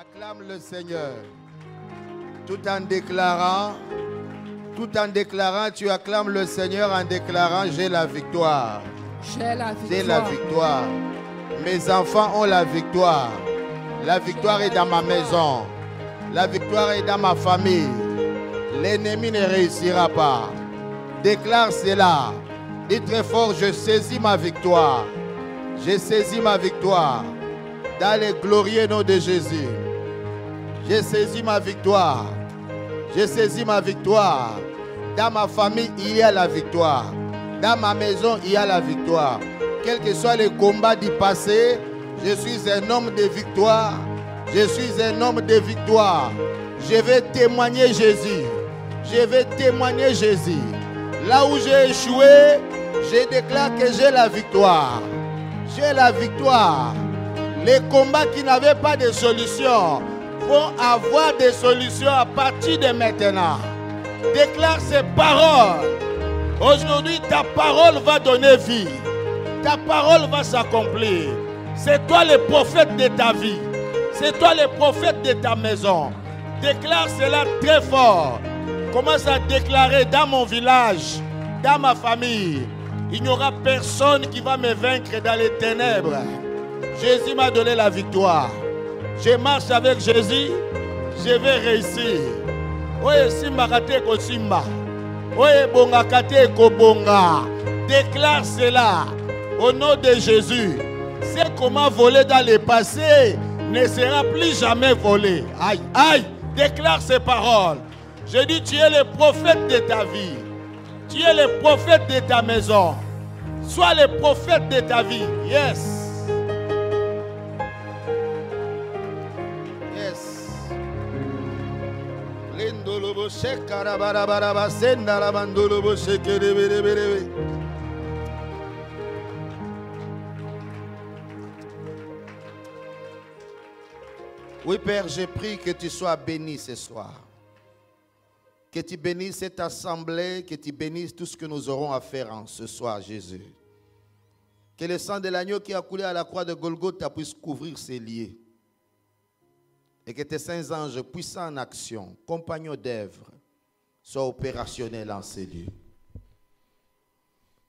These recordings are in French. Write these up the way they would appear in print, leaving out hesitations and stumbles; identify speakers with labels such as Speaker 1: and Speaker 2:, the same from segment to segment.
Speaker 1: Acclame le Seigneur. Tout en déclarant, tu acclames le Seigneur en déclarant, j'ai la victoire.
Speaker 2: J'ai la victoire.
Speaker 1: J'ai la victoire. Mes enfants ont la victoire. La victoire est dans ma maison. La victoire est dans ma famille. L'ennemi ne réussira pas. Déclare cela. Dis très fort, je saisis ma victoire. J'ai saisi ma victoire. Dans le glorieux nom de Jésus. J'ai saisi ma victoire. J'ai saisi ma victoire. Dans ma famille, il y a la victoire. Dans ma maison, il y a la victoire. Quels que soient les combats du passé, je suis un homme de victoire. Je suis un homme de victoire. Je vais témoigner Jésus. Je vais témoigner Jésus. Là où j'ai échoué, je déclare que j'ai la victoire. J'ai la victoire. Les combats qui n'avaient pas de solution vont avoir des solutions à partir de maintenant. Déclare ces paroles. Aujourd'hui, ta parole va donner vie. Ta parole va s'accomplir. C'est toi le prophète de ta vie. C'est toi le prophète de ta maison. Déclare cela très fort. Commence à déclarer dans mon village, dans ma famille. Il n'y aura personne qui va me vaincre dans les ténèbres. Jésus m'a donné la victoire. Je marche avec Jésus, je vais réussir. Oye simba kate ko simba. Oye bonga kate ko bonga. Déclare cela au nom de Jésus. C'est comment voler dans le passé ne sera plus jamais volé. Aïe, aïe, déclare ces paroles. Je dis, tu es le prophète de ta vie. Tu es le prophète de ta maison. Sois le prophète de ta vie. Yes. Oui, Père, je prie que tu sois béni ce soir. Que tu bénisses cette assemblée, que tu bénisses tout ce que nous aurons à faire en ce soir, Jésus. Que le sang de l'agneau qui a coulé à la croix de Golgotha puisse couvrir ces lieux. Et que tes saints anges puissants en action, compagnons d'œuvre, soient opérationnels en ces lieux.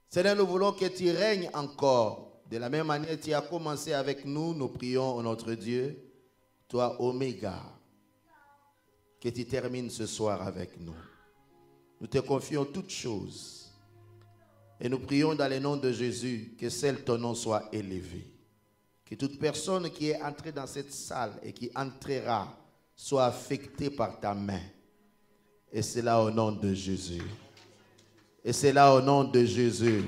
Speaker 1: Seigneur, nous voulons que tu règnes encore. De la même manière que tu as commencé avec nous, nous prions au notre Dieu, toi Oméga, que tu termines ce soir avec nous. Nous te confions toutes choses. Et nous prions dans le nom de Jésus que seul ton nom soit élevé. Que toute personne qui est entrée dans cette salle et qui entrera soit affectée par ta main. Et c'est là au nom de Jésus. Et c'est là au nom de Jésus.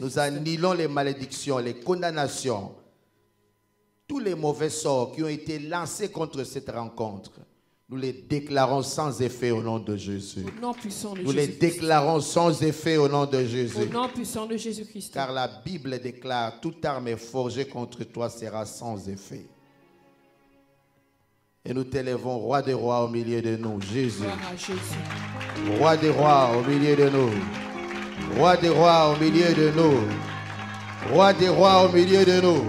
Speaker 1: Nous annulons les malédictions, les condamnations, tous les mauvais sorts qui ont été lancés contre cette rencontre. Nous les déclarons sans effet au nom de Jésus. Nous les déclarons sans effet au nom de Jésus.
Speaker 2: Au nom puissant de Jésus-Christ.
Speaker 1: Car la Bible déclare, toute arme forgée contre toi sera sans effet. Et nous t'élèvons, roi des rois au milieu de nous, Jésus. Roi des rois au milieu de nous. Roi des rois au milieu de nous. Roi des rois au milieu de nous.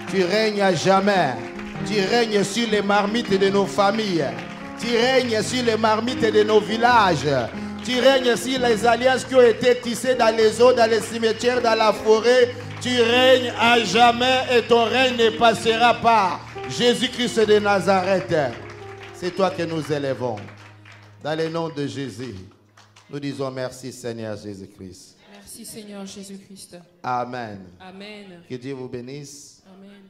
Speaker 1: Tu règnes à jamais. Tu règnes sur les marmites de nos familles. Tu règnes sur les marmites de nos villages. Tu règnes sur les alliances qui ont été tissées dans les eaux, dans les cimetières, dans la forêt. Tu règnes à jamais et ton règne ne passera pas. Jésus-Christ de Nazareth, c'est toi que nous élevons. Dans le nom de Jésus, nous disons merci Seigneur Jésus-Christ.
Speaker 2: Merci Seigneur Jésus-Christ.
Speaker 1: Amen.
Speaker 2: Amen.
Speaker 1: Que Dieu vous bénisse.
Speaker 2: Amen.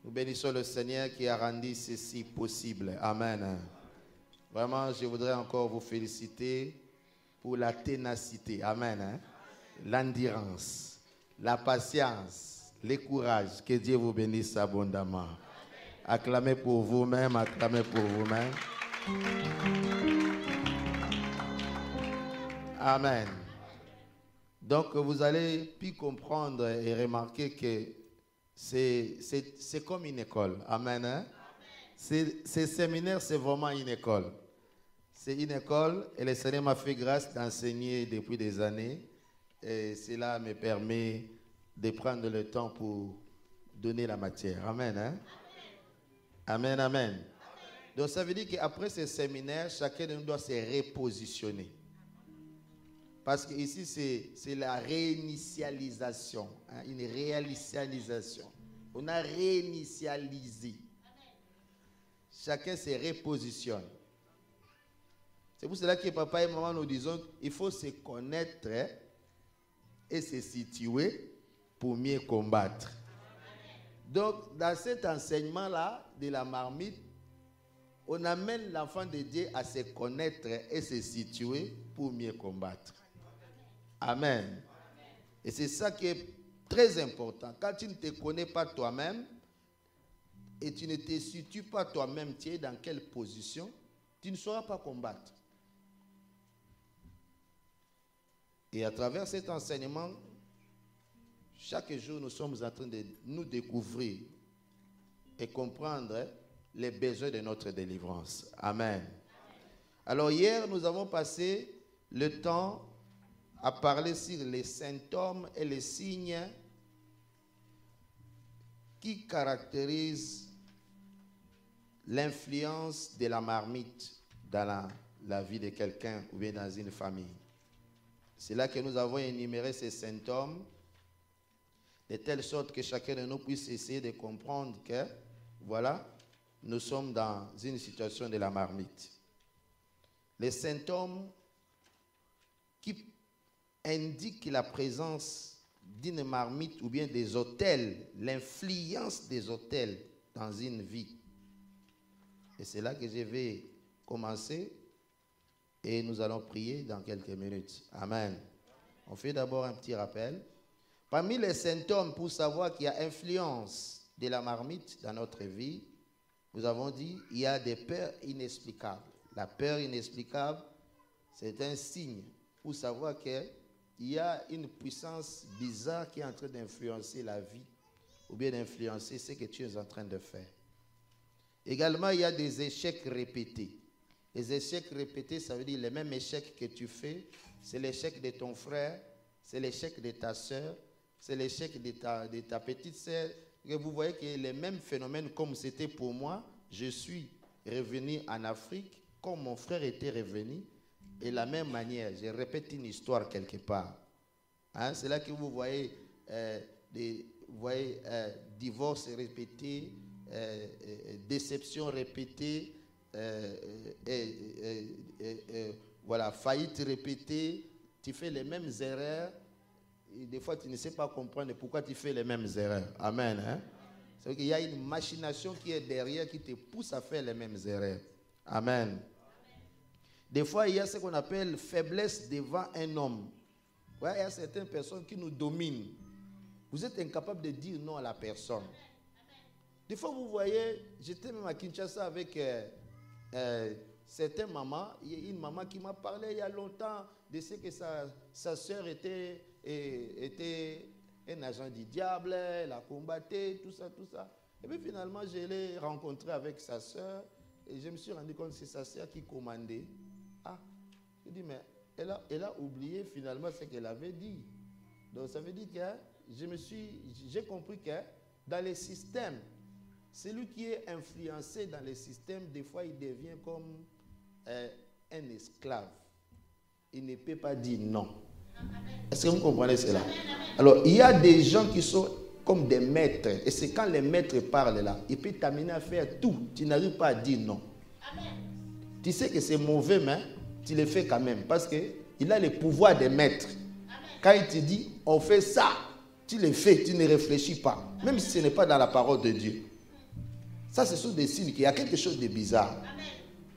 Speaker 1: Nous bénissons le Seigneur qui a rendu ceci possible. Amen. Vraiment, je voudrais encore vous féliciter pour la ténacité. Amen. L'endurance, la patience, le courage. Que Dieu vous bénisse abondamment. Acclamez pour vous-même, acclamez pour vous-même. Amen. Donc, vous allez puis comprendre et remarquer que c'est comme une école. Amen. Hein? Ces séminaires, c'est vraiment une école. C'est une école et le Seigneur m'a fait grâce d'enseigner depuis des années. Et cela me permet de prendre le temps pour donner la matière. Amen. Hein? Amen, amen. Donc ça veut dire qu'après ce séminaire, chacun de nous doit se repositionner. Parce que ici, c'est la réinitialisation, hein, une réinitialisation. On a réinitialisé. Chacun se repositionne. C'est pour cela que papa et maman nous disons qu'il faut se connaître et se situer pour mieux combattre. Donc, dans cet enseignement-là de la marmite, on amène l'enfant de Dieu à se connaître et se situer pour mieux combattre. Amen. Et c'est ça qui est très important. Quand tu ne te connais pas toi-même et tu ne te situes pas toi-même, tu es dans quelle position, tu ne sauras pas combattre. Et à travers cet enseignement, chaque jour, nous sommes en train de nous découvrir et comprendre les besoins de notre délivrance. Amen. Alors hier, nous avons passé le temps à parler sur les symptômes et les signes qui caractérisent l'influence de la marmite dans la vie de quelqu'un ou bien dans une famille. C'est là que nous avons énuméré ces symptômes de telle sorte que chacun de nous puisse essayer de comprendre que, voilà, nous sommes dans une situation de la marmite. Les symptômes qui indiquent la présence d'une marmite ou bien des autels, l'influence des autels dans une vie. Et c'est là que je vais commencer et nous allons prier dans quelques minutes. Amen. On fait d'abord un petit rappel. Parmi les symptômes pour savoir qu'il y a influence de la marmite dans notre vie, nous avons dit il y a des peurs inexplicables. La peur inexplicable, c'est un signe pour savoir qu'il y a une puissance bizarre qui est en train d'influencer la vie ou bien d'influencer ce que tu es en train de faire. Également, il y a des échecs répétés. Les échecs répétés, ça veut dire les mêmes échecs que tu fais. C'est l'échec de ton frère, c'est l'échec de ta soeur, c'est l'échec de ta petite soeur. Et vous voyez que les mêmes phénomènes, comme c'était pour moi, je suis revenu en Afrique, comme mon frère était revenu, et de la même manière, je répète une histoire quelque part. Hein? C'est là que vous voyez, divorce répété, déception répétée, voilà, faillite répétée. Tu fais les mêmes erreurs. Et des fois, tu ne sais pas comprendre pourquoi tu fais les mêmes erreurs. Amen. Hein? C'est qu'il y a une machination qui est derrière qui te pousse à faire les mêmes erreurs. Amen. Des fois, il y a ce qu'on appelle faiblesse devant un homme. Ouais, il y a certaines personnes qui nous dominent. Vous êtes incapable de dire non à la personne. Des fois, vous voyez, j'étais même à Kinshasa avec certaines mamans. Il y a une maman qui m'a parlé il y a longtemps de ce que sa soeur était un agent du diable, elle a combattu, tout ça, tout ça. Et puis finalement, je l'ai rencontré avec sa soeur et je me suis rendu compte que c'est sa soeur qui commandait. Ah, je dis, mais elle a oublié finalement ce qu'elle avait dit. Donc ça veut dire que j'ai compris que dans les systèmes, celui qui est influencé dans les systèmes, des fois il devient comme un esclave. Il ne peut pas dire non. Est-ce que vous comprenez cela? Alors, il y a des gens qui sont comme des maîtres. Et c'est quand les maîtres parlent là, ils peuvent t'amener à faire tout. Tu n'arrives pas à dire non. Tu sais que c'est mauvais, mais tu le fais quand même. Parce qu'il a le pouvoir des maîtres. Quand il te dit, on fait ça, tu le fais, tu ne réfléchis pas. Même si ce n'est pas dans la parole de Dieu. Ça, ce sont des signes qu'il y a quelque chose de bizarre.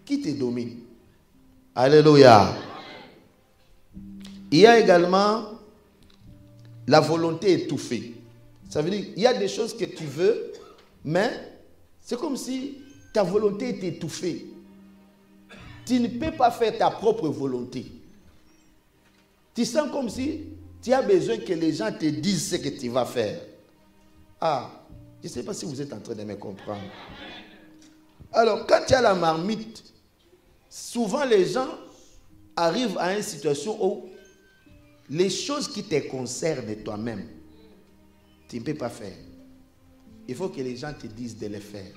Speaker 1: Qui te domine? Alléluia. Il y a également la volonté étouffée. Ça veut dire qu'il y a des choses que tu veux, mais c'est comme si ta volonté est étouffée. Tu ne peux pas faire ta propre volonté. Tu sens comme si tu as besoin que les gens te disent ce que tu vas faire. Ah, je ne sais pas si vous êtes en train de me comprendre. Alors, quand tu as la marmite, souvent les gens arrivent à une situation où les choses qui te concernent toi-même, tu ne peux pas faire. Il faut que les gens te disent de les faire.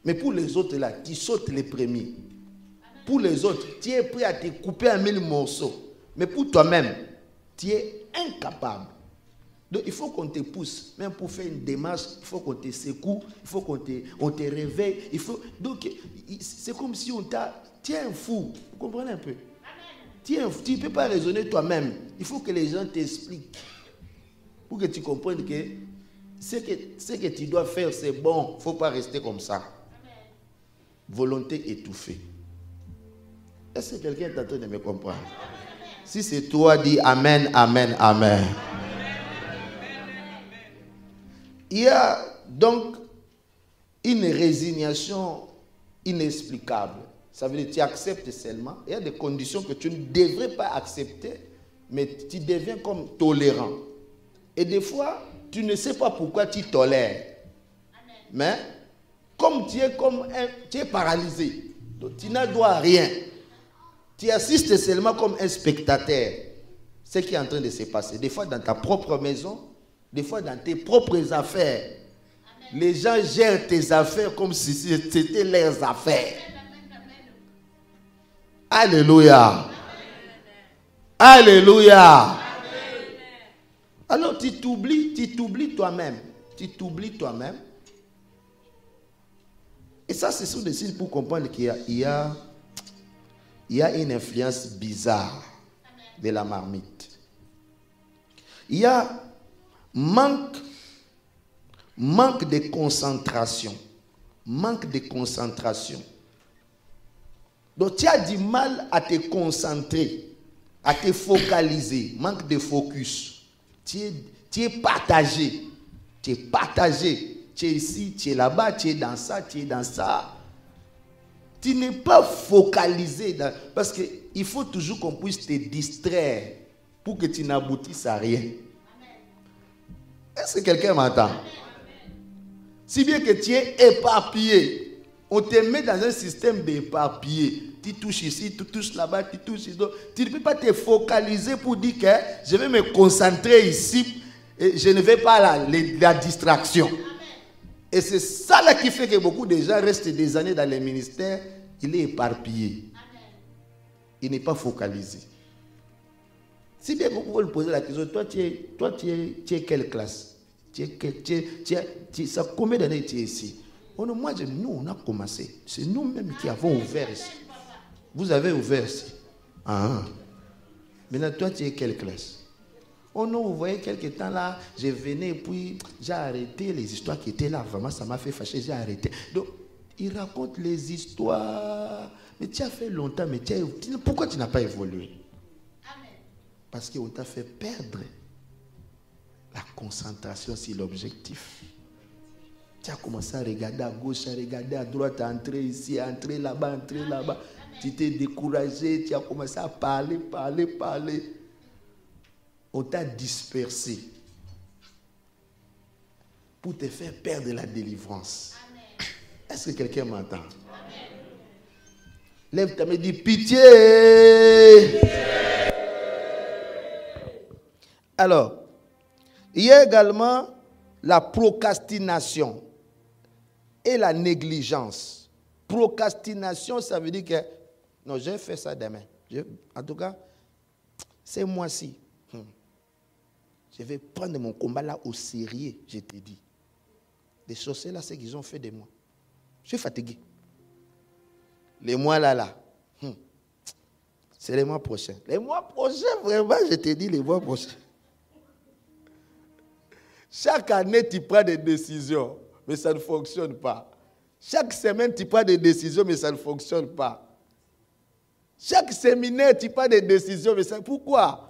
Speaker 1: Mais pour les autres, là, tu sautes les premiers. Pour les autres, tu es prêt à te couper en 1000 morceaux. Mais pour toi-même, tu es incapable. Donc, il faut qu'on te pousse. Même pour faire une démarche, il faut qu'on te secoue, il faut qu'on te réveille. Donc, c'est comme si on t'a... Tu es un fou. Vous comprenez un peu? Tu ne peux pas raisonner toi-même. Il faut que les gens t'expliquent. Pour que tu comprennes que ce que tu dois faire, c'est bon. Il ne faut pas rester comme ça. Volonté étouffée. Est-ce que quelqu'un est en train de me comprendre? Si c'est toi, dis Amen, Amen, Amen. Il y a donc une résignation inexplicable. Ça veut dire que tu acceptes seulement. Il y a des conditions que tu ne devrais pas accepter, mais tu deviens comme tolérant. Et des fois, tu ne sais pas pourquoi tu tolères. Mais comme tu es paralysé, donc tu n'as droit à rien. Tu assistes seulement comme un spectateur. Ce qui est en train de se passer. Des fois dans ta propre maison, des fois dans tes propres affaires. Les gens gèrent tes affaires comme si c'était leurs affaires. Alléluia. Alléluia. Alors tu t'oublies toi-même. Tu t'oublies toi-même. Et ça, ce sont des signes pour comprendre qu'il y a une influence bizarre de la marmite. Il y a manque de concentration. Manque de concentration. Donc tu as du mal à te concentrer, à te focaliser. Manque de focus. Tu es partagé. Tu es partagé. Tu es ici, tu es là-bas, tu es dans ça, tu es dans ça. Tu n'es pas focalisé. Parce qu'il faut toujours qu'on puisse te distraire pour que tu n'aboutisses à rien. Est-ce que quelqu'un m'entend? Si bien que tu es éparpillé, on te met dans un système d'éparpillé. Tu touches ici, tu touches là-bas, tu touches ici. Tu ne peux pas te focaliser pour dire que je vais me concentrer ici et je ne vais pas la distraction. Et c'est ça là qui fait que beaucoup de gens restent des années dans les ministères. Il est éparpillé. Il n'est pas focalisé. Si bien que vous pouvez lui poser la question, toi tu es quelle classe? Ça combien d'années tu es ici? Nous on a commencé. C'est nous-mêmes qui avons ouvert ici. Vous avez ouvert ici. Ah. Maintenant toi tu es quelle classe? Oh non, vous voyez, quelque temps là, je venais et puis j'ai arrêté les histoires qui étaient là. Vraiment, ça m'a fait fâcher, j'ai arrêté. Donc, il raconte les histoires. Mais tu as fait longtemps, mais pourquoi tu n'as pas évolué? Amen. Parce qu'on t'a fait perdre la concentration sur l'objectif. Tu as commencé à regarder à gauche, à regarder à droite, à entrer ici, à entrer là-bas, entrer là-bas. Tu t'es découragé, tu as commencé à parler. On t'a dispersé pour te faire perdre la délivrance. Amen. Est-ce que quelqu'un m'entend? Amen. Lève ta main et dis pitié. Alors, il y a également la procrastination et la négligence. Procrastination, ça veut dire que non, je vais faire ça demain. En tout cas, c'est moi-ci. Je vais prendre mon combat là au sérieux, je te dis. Les sorciers là, c'est ce qu'ils ont fait de moi. Je suis fatigué. Les mois là. C'est les mois prochains. Les mois prochains, vraiment, je te dis les mois prochains. Chaque année, tu prends des décisions, mais ça ne fonctionne pas. Chaque semaine, tu prends des décisions, mais ça ne fonctionne pas. Chaque séminaire, tu prends des décisions, mais ça... Pourquoi?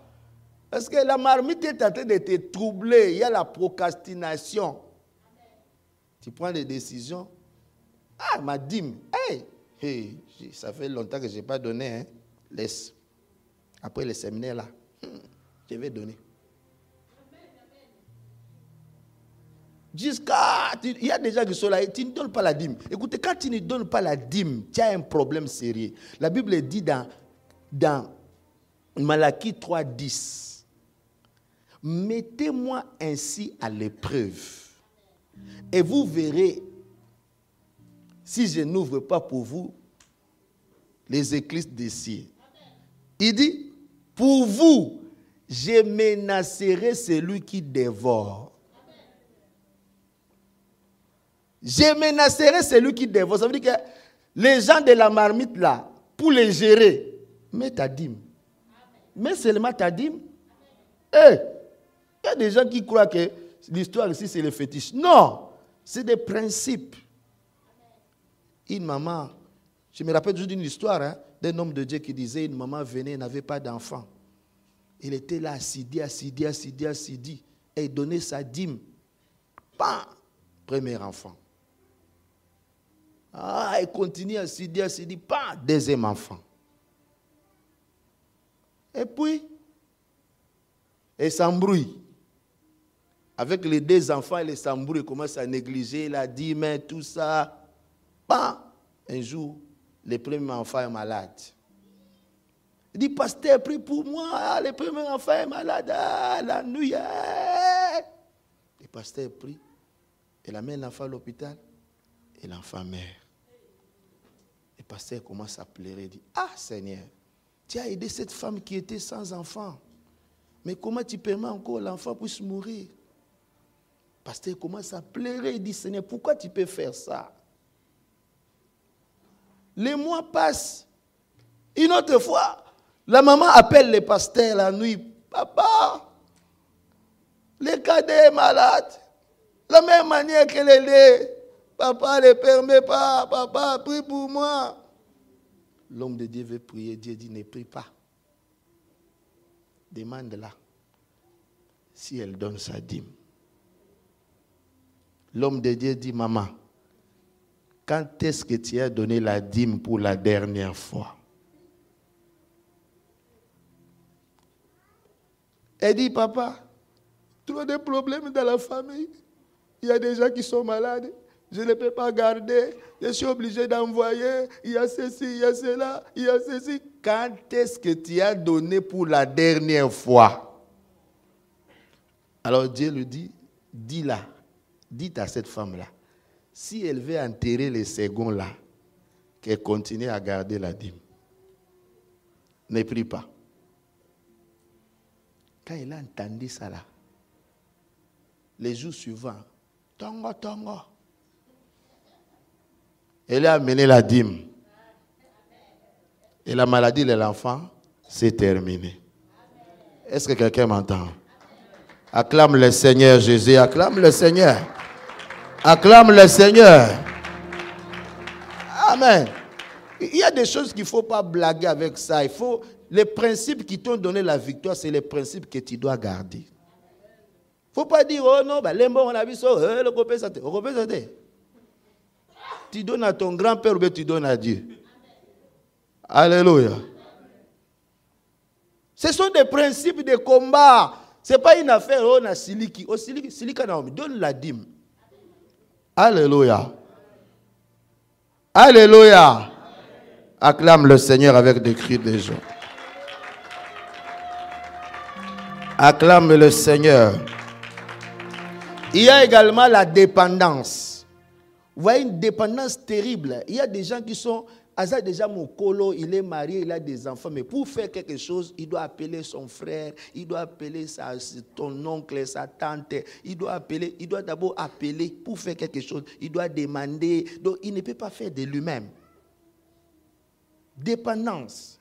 Speaker 1: Parce que la marmite est en train de te troubler. Il y a la procrastination. Amen. Tu prends des décisions. Ah, ma dîme. Hey, ça fait longtemps que je n'ai pas donné. Hein. Laisse. Après le séminaire là, je vais donner. Il y a des gens qui sont là, tu ne donnes pas la dîme. Écoutez, quand tu ne donnes pas la dîme, tu as un problème sérieux. La Bible dit dans Malachie 3:10. Mettez-moi ainsi à l'épreuve et vous verrez si je n'ouvre pas pour vous les écluses des cieux. Il dit, pour vous, je menacerai celui qui dévore. Je menacerai celui qui dévore. Ça veut dire que les gens de la marmite là, pour les gérer, mets ta dîme. Mets seulement ta dîme. Il y a des gens qui croient que l'histoire ici c'est le fétiche. Non, c'est des principes. Une maman, je me rappelle toujours d'une histoire d'un homme de Dieu qui disait une maman venait, n'avait pas d'enfant. Il était là assidé, et il donnait sa dîme. Bam! Premier enfant. Il continue assidé, bam! Deuxième enfant. Et puis, il s'embrouille. Avec les deux enfants, il s'embrouille, il commence à négliger la dîme, tout ça. Bam! Un jour, le premier enfant est malade. Il dit, pasteur, prie pour moi, le premier enfant est malade, la nuit. Le pasteur prie, il amène l'enfant à l'hôpital, et l'enfant meurt. Le pasteur commence à pleurer, il dit, Seigneur, tu as aidé cette femme qui était sans enfant, mais comment tu permets encore l'enfant puisse mourir? Le pasteur commence à pleurer, il dit, Seigneur, pourquoi tu peux faire ça? Les mois passent. Une autre fois, la maman appelle le pasteur la nuit. Papa, le cadet est malade. La même manière qu'elle est. Papa ne permet pas. Papa, prie pour moi. L'homme de Dieu veut prier. Dieu dit, ne prie pas. Demande-la si elle donne sa dîme. L'homme de Dieu dit, maman, quand est-ce que tu as donné la dîme pour la dernière fois? Elle dit, papa, trop de problèmes dans la famille. Il y a des gens qui sont malades. Je ne peux pas garder. Je suis obligé d'envoyer. Il y a ceci, il y a cela, il y a ceci. Quand est-ce que tu as donné pour la dernière fois? Alors Dieu lui dit, dis-la. Dites à cette femme-là. Si elle veut enterrer les seconds là, qu'elle continue à garder la dîme. Ne prie pas. Quand elle a entendu ça là, les jours suivants, tongo. Elle a amené la dîme. Et la maladie de l'enfant, c'est terminé. Est-ce que quelqu'un m'entend? Acclame le Seigneur Jésus, acclame le Seigneur. Acclame le Seigneur. Amen. Il y a des choses qu'il ne faut pas blaguer avec ça. Les principes qui t'ont donné la victoire, c'est les principes que tu dois garder. Il ne faut pas dire, oh non, les morts, on a vu ça, le copain, ça. Tu donnes à ton grand-père ou bien tu donnes à Dieu. Alléluia. Ce sont des principes de combat. Ce n'est pas une affaire, on a siliki. Silika, donne la dîme. Alléluia. Alléluia. Acclame le Seigneur avec des cris de joie. Acclame le Seigneur. Il y a également la dépendance. Vous voyez une dépendance terrible. Il y a des gens qui sont... Asa déjà mon colo, il est marié, il a des enfants, mais pour faire quelque chose, il doit appeler son frère, il doit appeler ton oncle, sa tante, il doit d'abord appeler pour faire quelque chose, il doit demander, donc il ne peut pas faire de lui-même. Dépendance.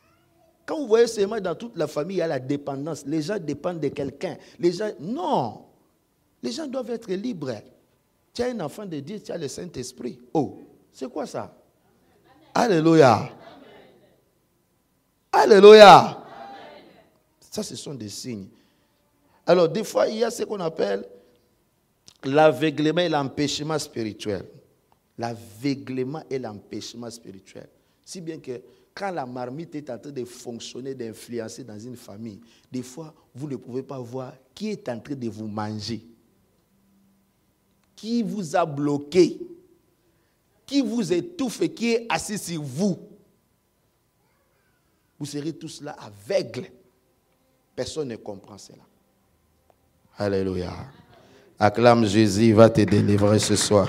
Speaker 1: Quand vous voyez seulement dans toute la famille, il y a la dépendance, les gens dépendent de quelqu'un, non, les gens doivent être libres. Tu as un enfant de Dieu, tu as le Saint-Esprit. Oh, c'est quoi ça? Alléluia. Alléluia. Ça, ce sont des signes. Alors, des fois, il y a ce qu'on appelle l'aveuglement et l'empêchement spirituel. L'aveuglement et l'empêchement spirituel. Si bien que quand la marmite est en train de fonctionner, d'influencer dans une famille, des fois, vous ne pouvez pas voir qui est en train de vous manger. Qui vous a bloqué. Qui vous étouffe et qui est assis sur vous. Vous serez tous là aveugles. Personne ne comprend cela. Alléluia. Acclame Jésus, il va te délivrer ce soir.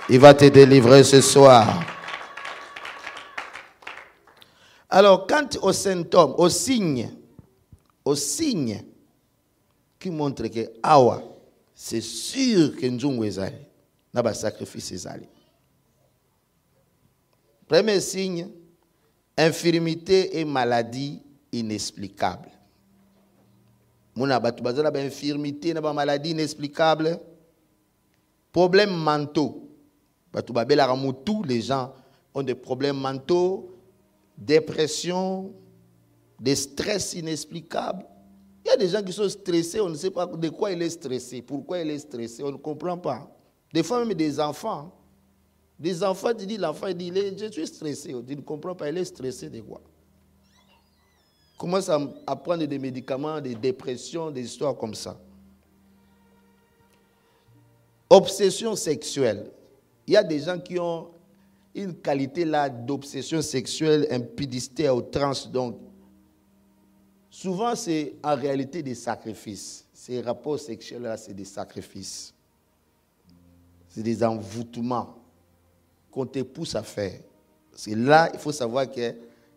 Speaker 1: Il va te délivrer ce soir. Alors, quant aux symptômes, aux signes qui montrent que awa, c'est sûr que nous avons un sacrifice. Premier signe, infirmité et maladie inexplicable. Nous avons une infirmité, une maladie inexplicable. Problèmes mentaux. Tous les gens ont des problèmes mentaux, dépression, des stress inexplicables. Il y a des gens qui sont stressés, on ne sait pas de quoi il est stressé, pourquoi il est stressé, on ne comprend pas. Des fois même des enfants. Des enfants, tu dis, l'enfant dit, je suis stressé. Tu ne comprends pas, il est stressé de quoi? Commence à prendre des médicaments, des dépressions, des histoires comme ça. Obsession sexuelle. Il y a des gens qui ont une qualité là d'obsession sexuelle, impudicité à outrance. Donc, souvent, c'est en réalité des sacrifices. Ces rapports sexuels là, c'est des sacrifices. C'est des envoûtements qu'on te pousse à faire. Parce que là, il faut savoir que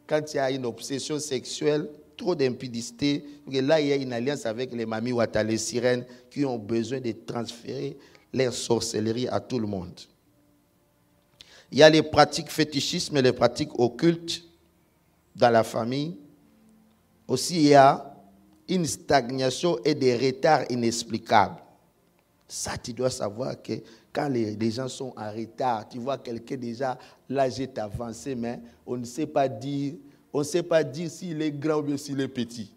Speaker 1: quand il y a une obsession sexuelle, trop d'impudicité, là, il y a une alliance avec les mamies Ouattara, les sirènes, qui ont besoin de transférer leur sorcellerie à tout le monde. Il y a les pratiques fétichisme et les pratiques occultes dans la famille. Aussi, il y a une stagnation et des retards inexplicables. Ça, tu dois savoir que quand les gens sont en retard, tu vois quelqu'un déjà, l'âge est avancé, mais on ne sait pas dire s'il est grand ou bien s'il est petit.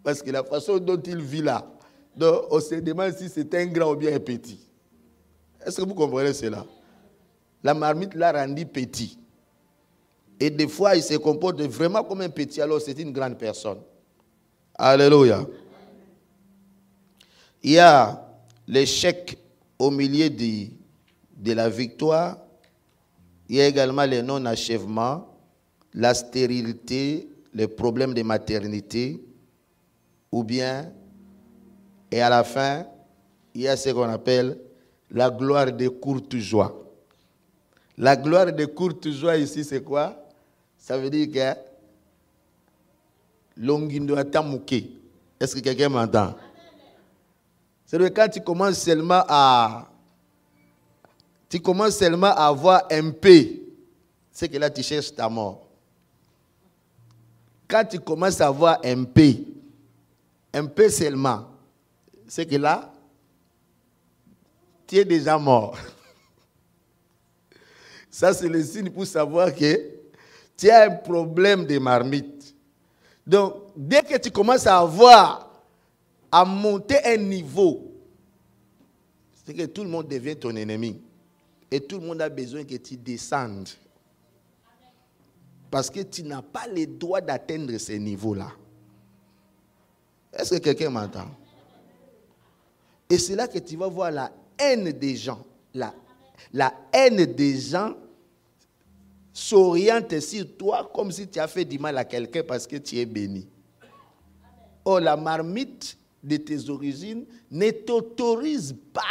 Speaker 1: Parce que la façon dont il vit là, donc on se demande si c'est un grand ou bien un petit. Est-ce que vous comprenez cela? La marmite l'a rendu petit. Et des fois, il se comporte vraiment comme un petit, alors c'est une grande personne. Alléluia. Il y a l'échec au milieu de la victoire. Il y a également les non-achèvements, la stérilité, les problèmes de maternité, ou bien, et à la fin, il y a ce qu'on appelle la gloire de courte joie. La gloire de courte joie ici, c'est quoi? Ça veut dire que Longindo Atamuke. Est-ce que quelqu'un m'entend? C'est que quand tu commences seulement à avoir un paix, c'est que là tu cherches ta mort. Quand tu commences à avoir un paix seulement, c'est que là, tu es déjà mort. Ça, c'est le signe pour savoir que tu as un problème de marmite. Donc, dès que tu commences à monter un niveau, c'est que tout le monde devient ton ennemi. Et tout le monde a besoin que tu descendes. Parce que tu n'as pas le droit d'atteindre ce niveau-là. Est-ce que quelqu'un m'entend? Et c'est là que tu vas voir la haine des gens. La haine des gens s'oriente sur toi comme si tu as fait du mal à quelqu'un parce que tu es béni. Or, la marmite de tes origines ne t'autorise pas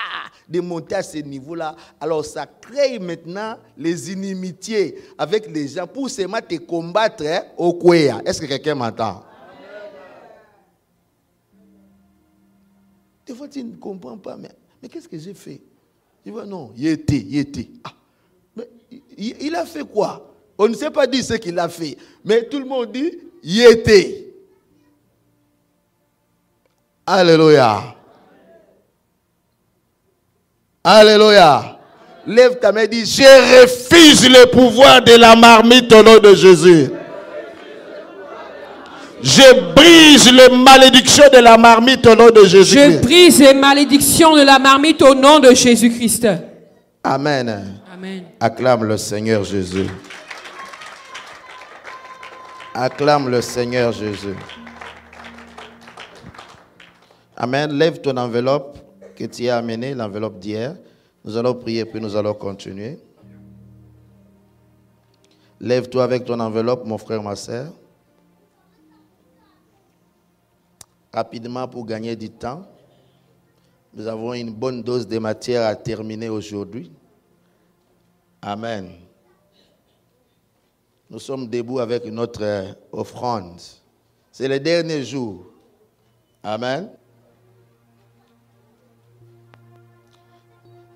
Speaker 1: de monter à ce niveau-là. Alors, ça crée maintenant les inimitiés avec les gens pour seulement te combattre au Kouéa. Est-ce que quelqu'un m'entend? Des fois, tu ne comprends pas, mais qu'est-ce que j'ai fait? Tu vois, non, il était. Ah. Mais il a fait quoi? On ne sait pas dire ce qu'il a fait. Mais tout le monde dit, il était. Alléluia. Alléluia. Lève ta main et dis, je refuse le pouvoir de la marmite au nom de Jésus. Je brise les malédictions de la marmite au nom de Jésus.
Speaker 2: Je brise les malédictions de la marmite au nom de Jésus-Christ.
Speaker 1: Amen.
Speaker 2: Amen.
Speaker 1: Acclame le Seigneur Jésus. Acclame le Seigneur Jésus. Amen. Lève ton enveloppe que tu as amenée, l'enveloppe d'hier. Nous allons prier puis nous allons continuer. Lève-toi avec ton enveloppe, mon frère, ma soeur. Rapidement pour gagner du temps. Nous avons une bonne dose de matière à terminer aujourd'hui. Amen. Nous sommes debout avec notre offrande. C'est le dernier jour. Amen.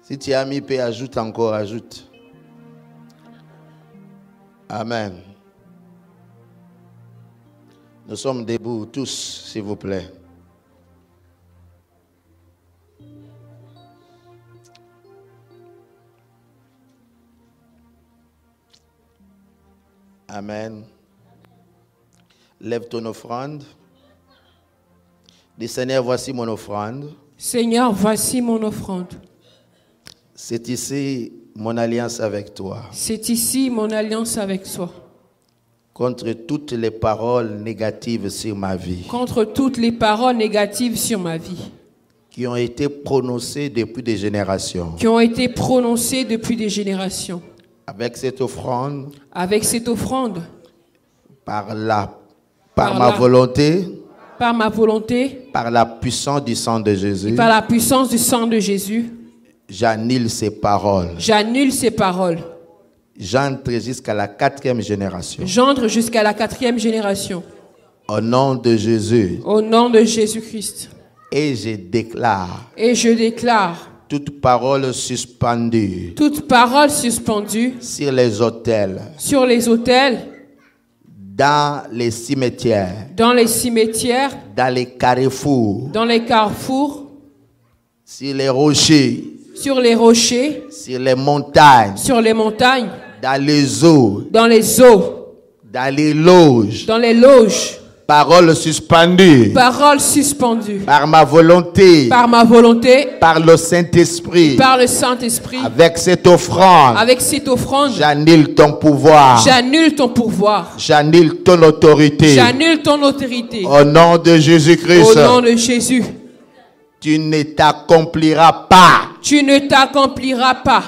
Speaker 1: Si tu as mis paix, ajoute encore, ajoute. Amen. Nous sommes debout tous, s'il vous plaît. Amen. Lève ton offrande. Dis, Seigneur, voici mon offrande.
Speaker 2: Seigneur, voici mon offrande.
Speaker 1: C'est ici mon alliance avec toi.
Speaker 2: C'est ici mon alliance avec toi.
Speaker 1: Contre toutes les paroles négatives sur ma vie.
Speaker 2: Contre toutes les paroles négatives sur ma vie.
Speaker 1: Qui ont été prononcées depuis des générations.
Speaker 2: Qui ont été prononcées depuis des générations.
Speaker 1: Avec cette offrande.
Speaker 2: Avec cette offrande.
Speaker 1: Par ma volonté.
Speaker 2: Par ma volonté.
Speaker 1: Par la puissance du sang de Jésus.
Speaker 2: Par la puissance du sang de Jésus.
Speaker 1: J'annule ces paroles.
Speaker 2: J'annule ces paroles.
Speaker 1: J'entre jusqu'à la 4e génération.
Speaker 2: J'entre jusqu'à la 4e génération.
Speaker 1: Au nom de Jésus.
Speaker 2: Au nom de Jésus-Christ.
Speaker 1: Et je déclare.
Speaker 2: Et je déclare.
Speaker 1: Toute parole suspendue.
Speaker 2: Toute parole suspendue.
Speaker 1: Sur les autels.
Speaker 2: Sur les autels.
Speaker 1: Dans les cimetières.
Speaker 2: Dans les cimetières.
Speaker 1: Dans les carrefours.
Speaker 2: Dans les carrefours.
Speaker 1: Sur les rochers.
Speaker 2: Sur les rochers.
Speaker 1: Sur les montagnes.
Speaker 2: Sur les montagnes.
Speaker 1: Dans les eaux.
Speaker 2: Dans les eaux.
Speaker 1: Dans les loges.
Speaker 2: Dans les loges.
Speaker 1: Parole suspendue.
Speaker 2: Parole suspendue.
Speaker 1: Par ma volonté.
Speaker 2: Par ma volonté.
Speaker 1: Par le Saint-Esprit.
Speaker 2: Par le Saint-Esprit.
Speaker 1: Avec cette offrande.
Speaker 2: Avec cette offrande.
Speaker 1: J'annule ton pouvoir.
Speaker 2: J'annule ton pouvoir.
Speaker 1: J'annule ton autorité.
Speaker 2: J'annule ton autorité.
Speaker 1: Au nom de Jésus-Christ.
Speaker 2: Au nom de Jésus.
Speaker 1: Tu ne t'accompliras pas.
Speaker 2: Tu ne t'accompliras pas.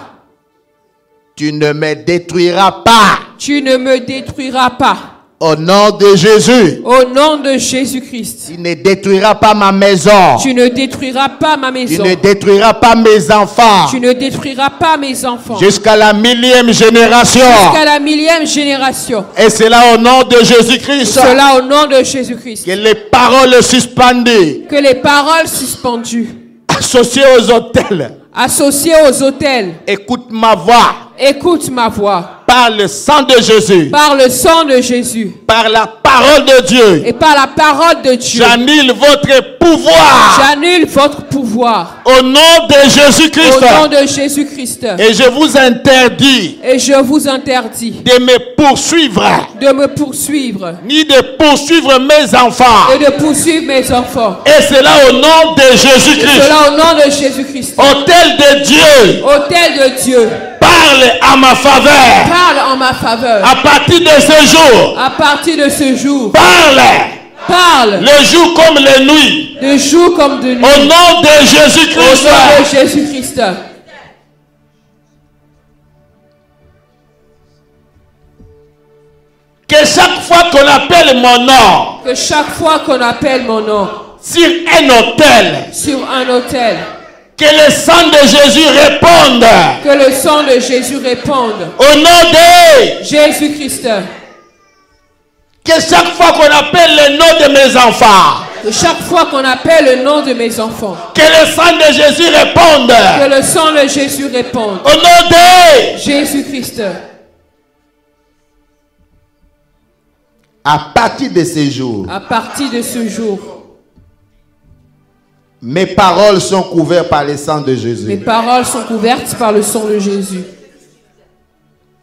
Speaker 1: Tu ne me détruiras pas.
Speaker 2: Tu ne me détruiras pas.
Speaker 1: Au nom de Jésus.
Speaker 2: Au nom de Jésus-Christ.
Speaker 1: Tu ne détruiras pas ma maison.
Speaker 2: Tu ne détruiras pas ma maison.
Speaker 1: Tu ne détruiras pas mes enfants.
Speaker 2: Tu ne détruiras pas mes enfants.
Speaker 1: Jusqu'à la 1000e génération.
Speaker 2: Jusqu'à la 1000e génération.
Speaker 1: Et c'est là au nom de Jésus-Christ.
Speaker 2: Cela au nom de Jésus-Christ.
Speaker 1: Que les paroles suspendues.
Speaker 2: Que les paroles suspendues.
Speaker 1: Associées aux autels.
Speaker 2: Associées aux autels.
Speaker 1: Écoute ma voix.
Speaker 2: Écoute ma voix.
Speaker 1: Par le sang de Jésus.
Speaker 2: Par le sang de Jésus.
Speaker 1: Par la parole de Dieu.
Speaker 2: Et par la parole de Dieu.
Speaker 1: J'annule votre pouvoir.
Speaker 2: J'annule votre pouvoir.
Speaker 1: Au nom de Jésus-Christ.
Speaker 2: Au nom de Jésus-Christ.
Speaker 1: Et je vous interdis.
Speaker 2: Et je vous interdis.
Speaker 1: De me poursuivre.
Speaker 2: De me poursuivre.
Speaker 1: Ni de poursuivre mes enfants.
Speaker 2: Et de poursuivre mes enfants.
Speaker 1: Et cela au nom de Jésus-Christ.
Speaker 2: Et cela au nom de Jésus-Christ.
Speaker 1: Autel de Dieu.
Speaker 2: Autel de Dieu.
Speaker 1: Parle à ma faveur.
Speaker 2: Parle en ma faveur.
Speaker 1: À partir de ce jour.
Speaker 2: À partir de ce jour.
Speaker 1: Parle.
Speaker 2: Parle.
Speaker 1: Le jour comme les nuits.
Speaker 2: De jour comme de nuit.
Speaker 1: Au nom de Jésus-Christ.
Speaker 2: Au nom de Jésus-Christ.
Speaker 1: Que chaque fois qu'on appelle mon nom.
Speaker 2: Que chaque fois qu'on appelle mon nom.
Speaker 1: Sur un autel.
Speaker 2: Sur un autel.
Speaker 1: Que le sang de Jésus réponde.
Speaker 2: Que le sang de Jésus réponde.
Speaker 1: Au nom de
Speaker 2: Jésus-Christ.
Speaker 1: Que chaque fois qu'on appelle le nom de mes enfants.
Speaker 2: Que chaque fois qu'on appelle le nom de mes enfants.
Speaker 1: Que le sang de Jésus réponde.
Speaker 2: Que le sang de Jésus réponde.
Speaker 1: Au nom de
Speaker 2: Jésus-Christ.
Speaker 1: À partir de ce jour.
Speaker 2: À partir de ce jour.
Speaker 1: Mes paroles sont couvertes par le sang de Jésus.
Speaker 2: Mes paroles sont couvertes par le sang de Jésus.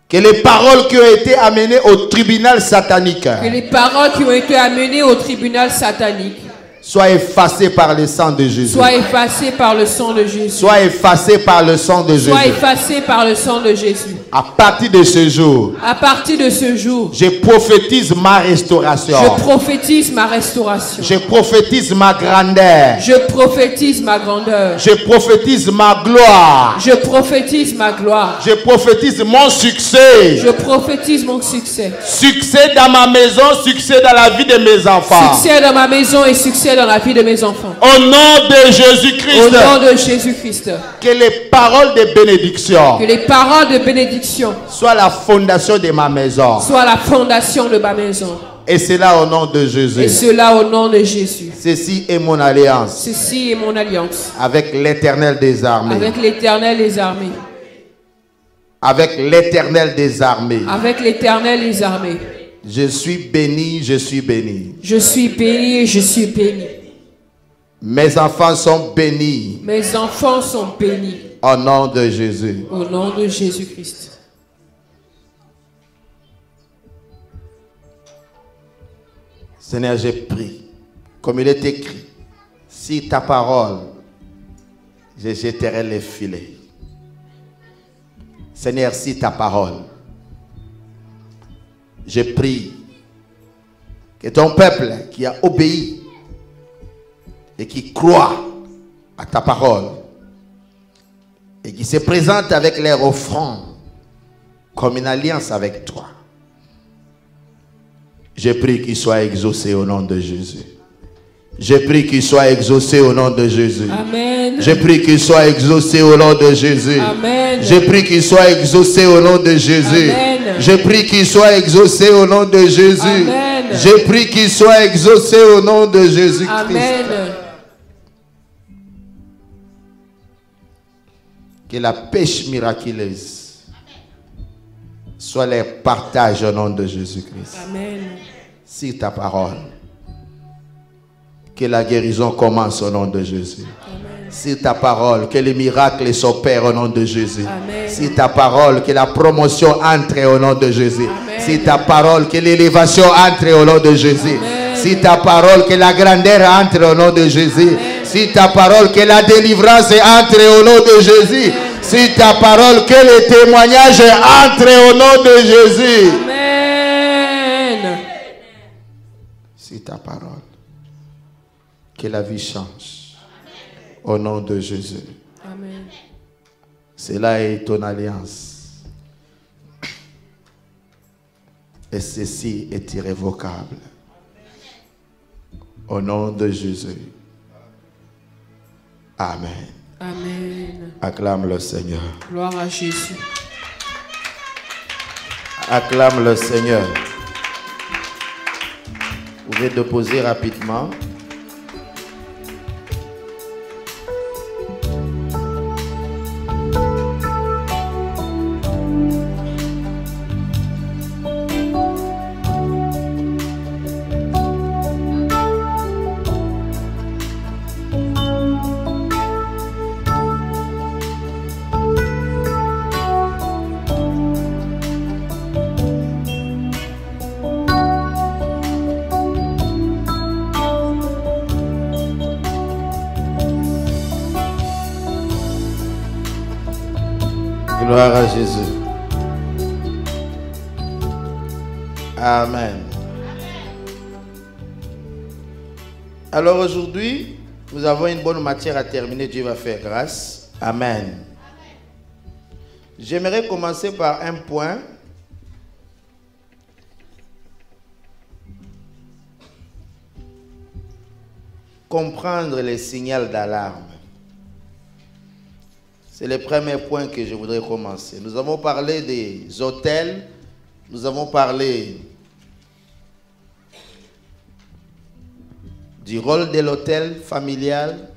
Speaker 1: Que les paroles qui ont été amenées au tribunal satanique.
Speaker 2: Que les paroles qui ont été amenées au tribunal satanique.
Speaker 1: Soient effacées par le sang de Jésus.
Speaker 2: Soient effacées par le sang de Jésus.
Speaker 1: Soient effacées par le sang de Jésus.
Speaker 2: Soient effacées par le sang de Jésus.
Speaker 1: À partir de ce jour.
Speaker 2: À partir de ce jour.
Speaker 1: Je prophétise ma restauration.
Speaker 2: Je prophétise ma restauration.
Speaker 1: Je prophétise ma grandeur.
Speaker 2: Je prophétise ma grandeur.
Speaker 1: Je prophétise ma gloire.
Speaker 2: Je prophétise ma gloire.
Speaker 1: Je prophétise mon succès.
Speaker 2: Je prophétise mon succès.
Speaker 1: Succès dans ma maison, succès dans la vie de mes enfants.
Speaker 2: Succès dans ma maison et succès dans la vie de mes enfants.
Speaker 1: Au nom de Jésus-Christ.
Speaker 2: Au nom de Jésus-Christ.
Speaker 1: Que les paroles de bénédiction.
Speaker 2: Que les paroles de bénédiction
Speaker 1: soient la fondation de ma maison.
Speaker 2: Soient la fondation de ma maison.
Speaker 1: Et cela au nom de Jésus.
Speaker 2: Et cela au nom de Jésus.
Speaker 1: Ceci est mon alliance.
Speaker 2: Ceci est mon alliance.
Speaker 1: Avec l'Éternel des armées.
Speaker 2: Avec l'Éternel des armées.
Speaker 1: Avec l'Éternel des armées.
Speaker 2: Avec l'Éternel des armées.
Speaker 1: Je suis béni, je suis béni.
Speaker 2: Je suis béni et je suis béni.
Speaker 1: Mes enfants sont bénis.
Speaker 2: Mes enfants sont bénis.
Speaker 1: Au nom de Jésus.
Speaker 2: Au nom de Jésus-Christ.
Speaker 1: Seigneur, j'ai pris, comme il est écrit, si ta parole, je jetterai les filets. Seigneur, si ta parole, je prie que ton peuple qui a obéi et qui croit à ta parole et qui se présente avec leur offrande comme une alliance avec toi, je prie qu'il soit exaucé au nom de Jésus. Je prie qu'il soit exaucé au nom de Jésus.
Speaker 2: Amen.
Speaker 1: Je prie qu'il soit exaucé au nom de Jésus.
Speaker 2: Amen.
Speaker 1: Je prie qu'il soit exaucé au nom de Jésus.
Speaker 2: Amen.
Speaker 1: Je prie qu'il soit exaucé au nom de Jésus.
Speaker 2: Amen.
Speaker 1: Je prie qu'il soit exaucé au nom de Jésus-Christ.
Speaker 2: Amen.
Speaker 1: Que la pêche miraculeuse soit leur partage au nom de Jésus-Christ.
Speaker 2: Amen.
Speaker 1: Si ta parole, que la guérison commence au nom de Jésus.
Speaker 2: Amen.
Speaker 1: Si ta parole, que les miracles s'opèrent au nom de Jésus.
Speaker 2: Amen.
Speaker 1: Si ta parole, que la promotion entre au nom de Jésus.
Speaker 2: Amen.
Speaker 1: Si ta parole, que l'élévation entre au nom de Jésus.
Speaker 2: Amen.
Speaker 1: Si ta parole, que la grandeur entre au nom de Jésus.
Speaker 2: Amen.
Speaker 1: Si ta parole, que la délivrance entre au nom de Jésus.
Speaker 2: Amen.
Speaker 1: Si ta parole, que le témoignage entre au nom de Jésus.
Speaker 2: Amen.
Speaker 1: Si ta parole, que la vie change au nom de Jésus.
Speaker 2: Amen.
Speaker 1: Cela est ton alliance. Et ceci est irrévocable. Au nom de Jésus. Amen.
Speaker 2: Amen.
Speaker 1: Acclame le Seigneur.
Speaker 2: Gloire à Jésus.
Speaker 1: Acclame le Seigneur. Vous pouvez déposer rapidement. Gloire à Jésus. Amen. Alors aujourd'hui, nous avons une bonne matière à terminer. Dieu va faire grâce. Amen. J'aimerais commencer par un point. Comprendre les signaux d'alarme. C'est le premier point que je voudrais commencer. Nous avons parlé des hôtels, nous avons parlé du rôle de l'hôtel familial,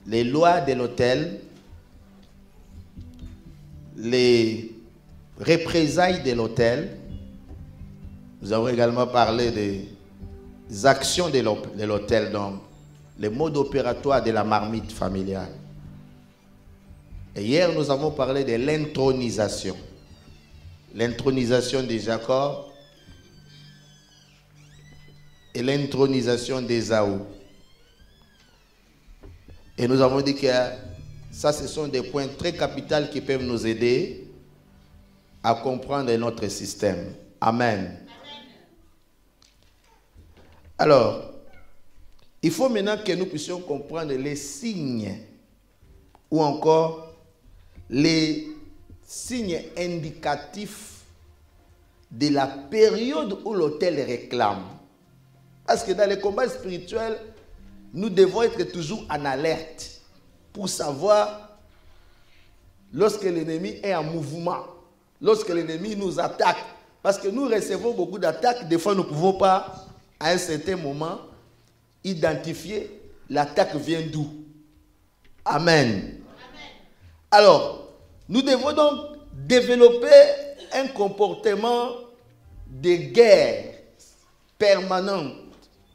Speaker 1: les lois de l'hôtel, les représailles de l'hôtel. Nous avons également parlé des actions de l'hôtel, donc les modes opératoires de la marmite familiale. Et hier, nous avons parlé de l'intronisation. L'intronisation de Jacob et l'intronisation d'Ésaü. Et nous avons dit que ça, ce sont des points très capitaux qui peuvent nous aider à comprendre notre système. Amen. Alors, il faut maintenant que nous puissions comprendre les signes ou encore les signes indicatifs de la période où l'hôtel réclame.
Speaker 3: Parce que dans les combats spirituels, nous devons être toujours en alerte pour savoir lorsque l'ennemi est en mouvement, lorsque l'ennemi nous attaque. Parce que nous recevons beaucoup d'attaques, des fois nous ne pouvons pas, à un certain moment, identifier l'attaque vient d'où. Amen. Alors, nous devons donc développer un comportement de guerre permanente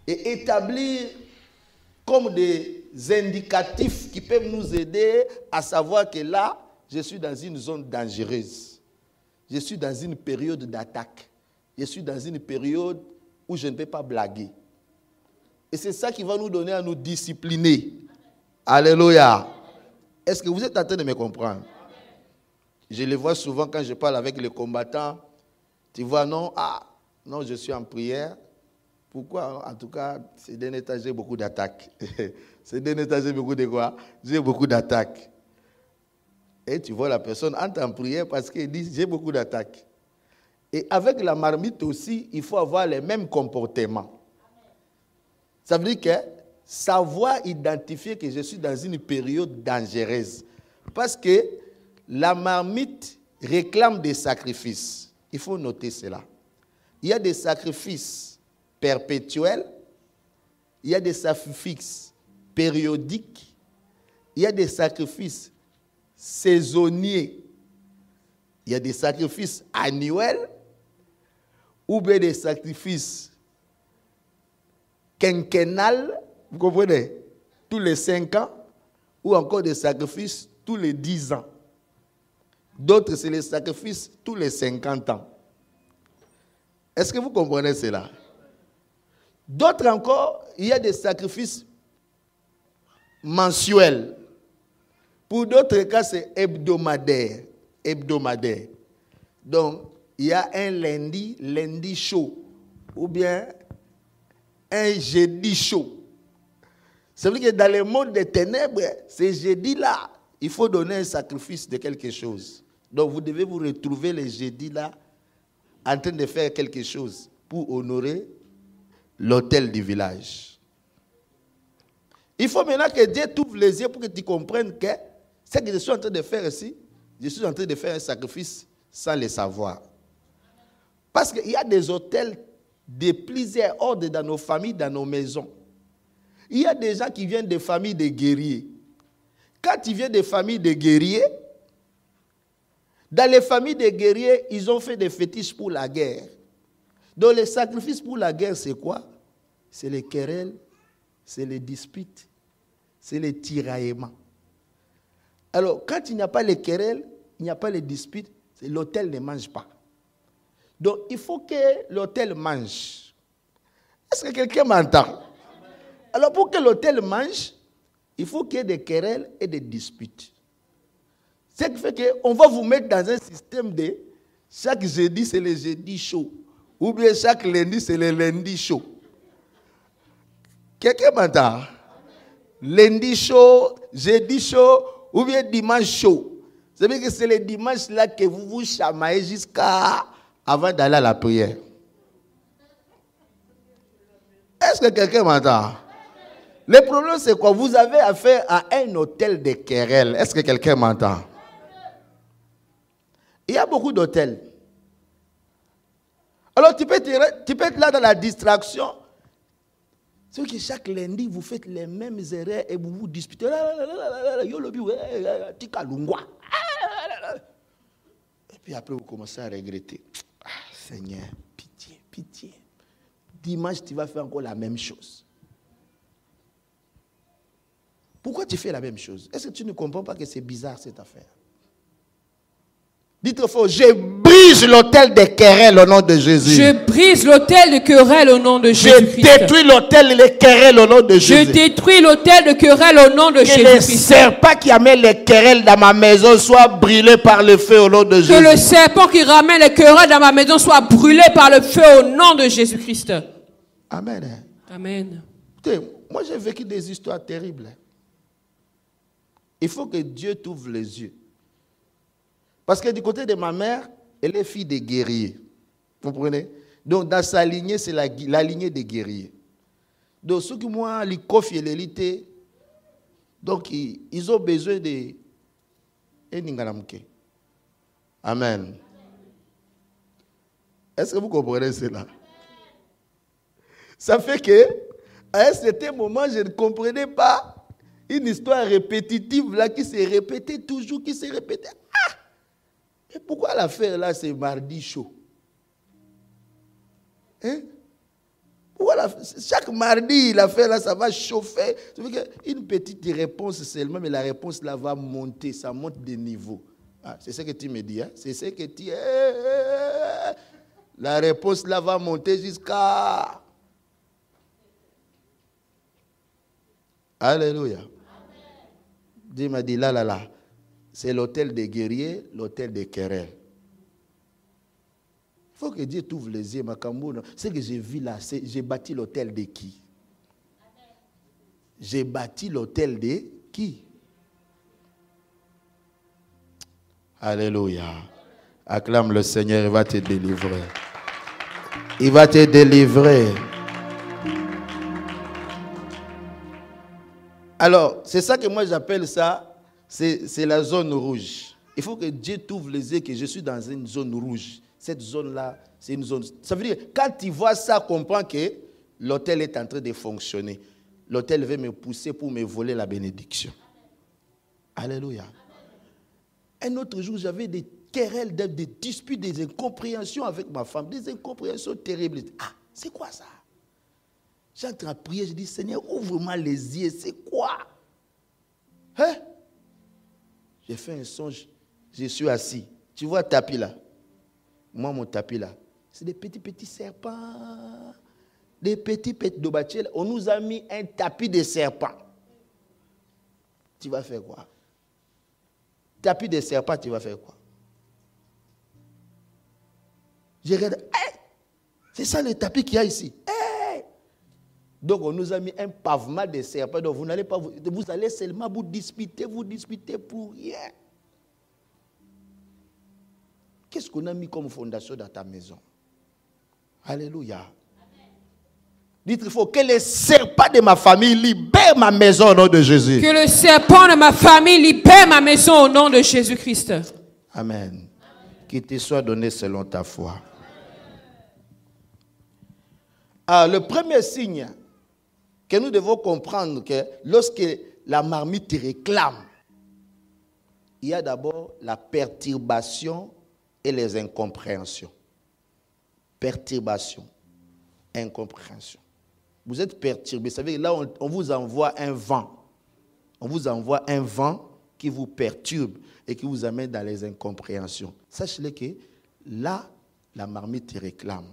Speaker 3: et établir comme des indicatifs qui peuvent nous aider à savoir que là, je suis dans une zone dangereuse. Je suis dans une période d'attaque. Je suis dans une période où je ne peux pas blaguer. Et c'est ça qui va nous donner à nous discipliner. Alléluia. Est-ce que vous êtes en train de me comprendre? Je le vois souvent quand je parle avec les combattants. Tu vois, non, non, je suis en prière. Pourquoi? En tout cas, ces derniers temps, j'ai beaucoup d'attaques. Ces derniers temps, j'ai beaucoup de quoi? J'ai beaucoup d'attaques. Et tu vois, la personne entre en prière parce qu'elle dit, j'ai beaucoup d'attaques. Et avec la marmite aussi, il faut avoir les mêmes comportements. Ça veut dire que savoir identifier que je suis dans une période dangereuse. Parce que la marmite réclame des sacrifices. Il faut noter cela. Il y a des sacrifices perpétuels, il y a des sacrifices périodiques, il y a des sacrifices saisonniers, il y a des sacrifices annuels, ou bien des sacrifices quinquennales, vous comprenez, tous les 5 ans, ou encore des sacrifices tous les 10 ans. D'autres, c'est les sacrifices tous les 50 ans. Est-ce que vous comprenez cela? D'autres encore, il y a des sacrifices mensuels. Pour d'autres cas, c'est hebdomadaire. Hebdomadaire. Donc, il y a un lundi chaud, ou bien un jeudi chaud. Ça veut dire que dans le monde des ténèbres, ces jeudis-là, il faut donner un sacrifice de quelque chose. Donc, vous devez vous retrouver les jeudis-là en train de faire quelque chose pour honorer l'autel du village. Il faut maintenant que Dieu t'ouvre les yeux pour que tu comprennes que ce que je suis en train de faire ici, je suis en train de faire un sacrifice sans le savoir. Parce qu'il y a des autels de plusieurs ordres dans nos familles, dans nos maisons. Il y a des gens qui viennent des familles de guerriers. Quand ils viennent des familles de guerriers, dans les familles de guerriers, ils ont fait des fétiches pour la guerre. Donc les sacrifices pour la guerre, c'est quoi? C'est les querelles, c'est les disputes, c'est les tiraillements. Alors, quand il n'y a pas les querelles, il n'y a pas les disputes, l'autel ne mange pas. Donc, il faut que l'autel mange. Est-ce que quelqu'un m'entend? Alors, pour que l'autel mange, il faut qu'il y ait des querelles et des disputes. Ce qui fait qu'on va vous mettre dans un système de chaque jeudi, c'est le jeudi chaud. Ou bien chaque lundi, c'est le lundi chaud. Quelqu'un m'entend? Lundi chaud, jeudi chaud, ou bien dimanche chaud. Ça veut dire que c'est le dimanche là que vous vous chamaillez jusqu'à avant d'aller à la prière. Est-ce que quelqu'un m'entend? Le problème, c'est quoi? Vous avez affaire à un hôtel de querelles. Est-ce que quelqu'un m'entend? Il y a beaucoup d'hôtels. Alors, tu peux être là dans la distraction. C'est que chaque lundi, vous faites les mêmes erreurs et vous vous disputez. Et puis après, vous commencez à regretter. Ah, Seigneur, pitié, pitié. Dimanche, tu vas faire encore la même chose. Pourquoi tu fais la même chose? Est-ce que tu ne comprends pas que c'est bizarre cette affaire? Dites fort, je brise l'autel des querelles au nom de Jésus.
Speaker 2: Je brise l'autel de querelle au nom de Jésus-Christ.
Speaker 3: Je détruis l'autel des querelles au nom de Jésus.
Speaker 2: Je détruis l'autel de querelle au nom de Jésus-Christ.
Speaker 3: Que les serpents qui amènent les querelles dans ma maison soient brûlés par le feu au nom de Jésus.
Speaker 2: Que le serpent qui ramène les querelles dans ma maison soit brûlé par le feu au nom de Jésus-Christ.
Speaker 3: Amen.
Speaker 2: Amen.
Speaker 3: Écoutez, moi j'ai vécu des histoires terribles. Il faut que Dieu t'ouvre les yeux. Parce que du côté de ma mère, elle est fille des guerriers. Vous comprenez? Donc dans sa lignée, c'est la lignée des guerriers. Donc, ceux qui m'ont les coffres et l'élite, donc ils ont besoin de... Amen. Est-ce que vous comprenez cela? Ça fait que, à un certain moment, je ne comprenais pas une histoire répétitive là qui se répétait toujours, qui se répétait. Ah! Mais pourquoi l'affaire là, c'est mardi chaud? Hein? Chaque mardi, l'affaire là, ça va chauffer. Ça veut dire une petite réponse seulement, mais la réponse là va monter, ça monte de niveau. Ah, c'est ce que tu me dis, hein? C'est ce que tu... La réponse là va monter jusqu'à... Alléluia. Dieu m'a dit là. C'est l'hôtel des guerriers, l'hôtel des querelles. Il faut que Dieu t'ouvre les yeux, Makambo. Ce que j'ai vu là, j'ai bâti l'hôtel de qui? J'ai bâti l'hôtel de qui? Alléluia. Acclame le Seigneur, il va te délivrer. Il va te délivrer. Alors, c'est ça que moi j'appelle ça, c'est la zone rouge. Il faut que Dieu t'ouvre les yeux que je suis dans une zone rouge. Cette zone-là, c'est une zone... Ça veut dire, quand tu vois ça, comprends que l'hôtel est en train de fonctionner. L'hôtel veut me pousser pour me voler la bénédiction. Alléluia. Un autre jour, j'avais des querelles, des disputes, des incompréhensions avec ma femme. Des incompréhensions terribles. Ah, c'est quoi ça? J'entre à prier, je dis, Seigneur, ouvre-moi les yeux, c'est quoi? Hein? J'ai fait un songe, je suis assis. Tu vois le tapis là? Moi, mon tapis là, c'est des petits serpents. Des petits dobachels. On nous a mis un tapis de serpents. Tu vas faire quoi? Tapis de serpents, tu vas faire quoi? Je regarde, hey, c'est ça le tapis qu'il y a ici. Hey! Donc, on nous a mis un pavement de serpents. Donc, vous n'allez pas, vous allez seulement vous disputer pour rien. Qu'est-ce qu'on a mis comme fondation dans ta maison? Alléluia. Dites il faut que les serpents de ma famille libèrent ma maison au nom de Jésus.
Speaker 2: Que le serpent de ma famille libère ma maison au nom de Jésus-Christ.
Speaker 3: Amen. Qu'il te soit donné selon ta foi. Alors, le premier signe que nous devons comprendre, que lorsque la marmite te réclame, il y a d'abord la perturbation et les incompréhensions. Perturbation, incompréhension. Vous êtes perturbé. Vous savez, là, on vous envoie un vent. On vous envoie un vent qui vous perturbe et qui vous amène dans les incompréhensions. Sachez-le que là, la marmite te réclame.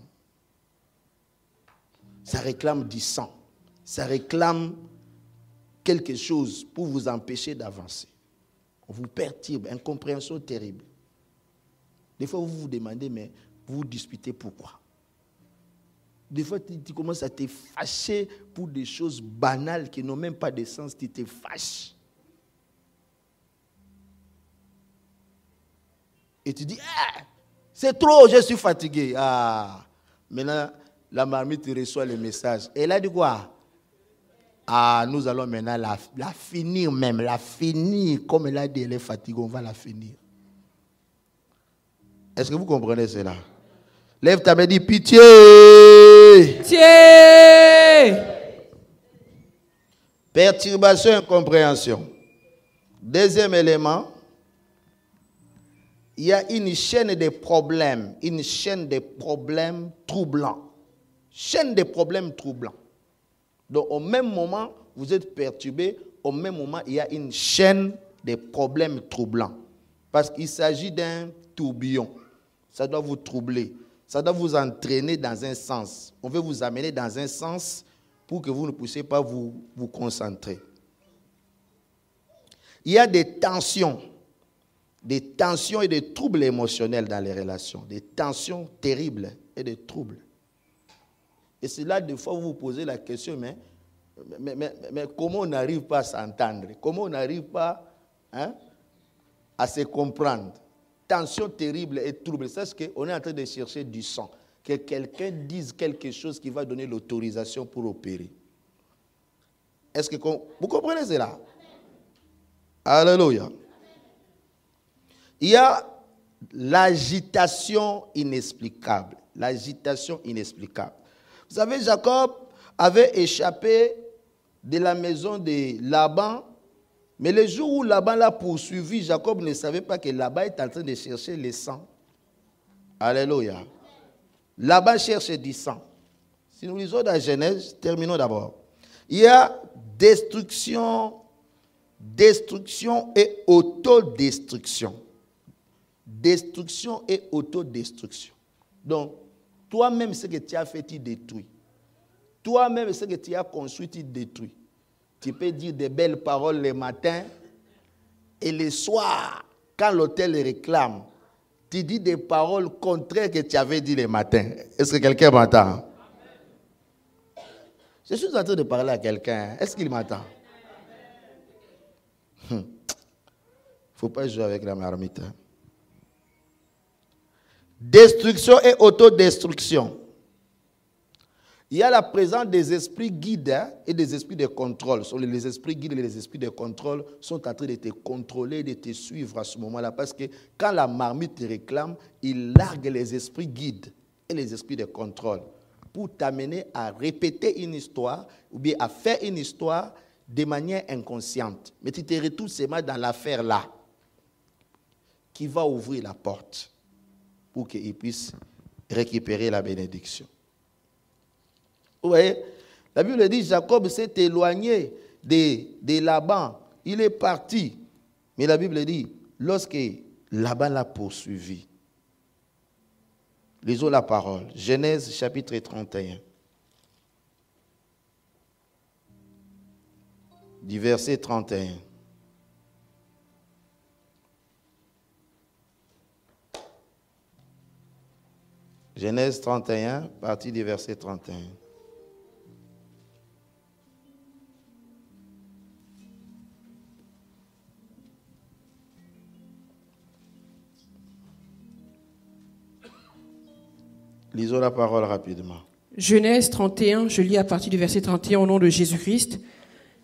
Speaker 3: Ça réclame du sang. Ça réclame quelque chose pour vous empêcher d'avancer. On vous perturbe, incompréhension terrible. Des fois, vous vous demandez, mais vous vous disputez pourquoi? Des fois, tu commences à te fâcher pour des choses banales qui n'ont même pas de sens, tu te fâches. Et tu dis, ah, c'est trop, je suis fatigué. Ah, maintenant, la marmite reçoit le message. Et elle a dit quoi? Ah, nous allons maintenant la finir même, la finir. Comme elle a dit, elle est fatiguée, on va la finir. Est-ce que vous comprenez cela? Lève ta main et dis pitié.
Speaker 2: Pitié.
Speaker 3: Perturbation et incompréhension. Deuxième élément, il y a une chaîne de problèmes troublants. Chaîne de problèmes troublants. Donc au même moment, vous êtes perturbé, au même moment, il y a une chaîne de problèmes troublants. Parce qu'il s'agit d'un tourbillon. Ça doit vous troubler. Ça doit vous entraîner dans un sens. On veut vous amener dans un sens pour que vous ne puissiez pas vous concentrer. Il y a des tensions et des troubles émotionnels dans les relations. Des tensions terribles et des troubles. Et c'est là, des fois, vous vous posez la question, mais comment on n'arrive pas à s'entendre? Comment on n'arrive pas à se comprendre? Tension terrible et trouble. C'est qu'on est en train de chercher du sang. Que quelqu'un dise quelque chose qui va donner l'autorisation pour opérer. Est-ce que vous comprenez cela? Alléluia. Il y a l'agitation inexplicable. L'agitation inexplicable. Vous savez, Jacob avait échappé de la maison de Laban, mais le jour où Laban l'a poursuivi, Jacob ne savait pas que Laban est en train de chercher le sang. Alléluia. Laban cherche du sang. Si nous lisons dans Genèse, terminons d'abord. Il y a destruction et autodestruction. Destruction et autodestruction. Donc, toi-même, ce que tu as fait, tu détruis. Toi-même, ce que tu as construit, tu détruis. Tu peux dire de belles paroles le matin et le soir, quand l'autel réclame, tu dis des paroles contraires que tu avais dit le matin. Est-ce que quelqu'un m'entend? Je suis en train de parler à quelqu'un. Est-ce qu'il m'entend? Il ne faut pas jouer avec la marmite. Destruction et autodestruction. Il y a la présence des esprits guides et des esprits de contrôle. Les esprits guides et les esprits de contrôle sont en train de te contrôler, de te suivre à ce moment-là. Parce que quand la marmite te réclame, il largue les esprits guides et les esprits de contrôle pour t'amener à répéter une histoire ou bien à faire une histoire de manière inconsciente. Mais tu te retrouves seulement dans l'affaire là qui va ouvrir la porte pour qu'il puisse récupérer la bénédiction. Vous voyez, la Bible dit Jacob s'est éloigné de Laban. Il est parti. Mais la Bible dit, lorsque Laban l'a poursuivi, lisons la parole. Genèse chapitre 31. Du verset 31. Genèse 31, partie du verset 31. Lisons la parole rapidement.
Speaker 2: Genèse 31, je lis à partir du verset 31 au nom de Jésus-Christ.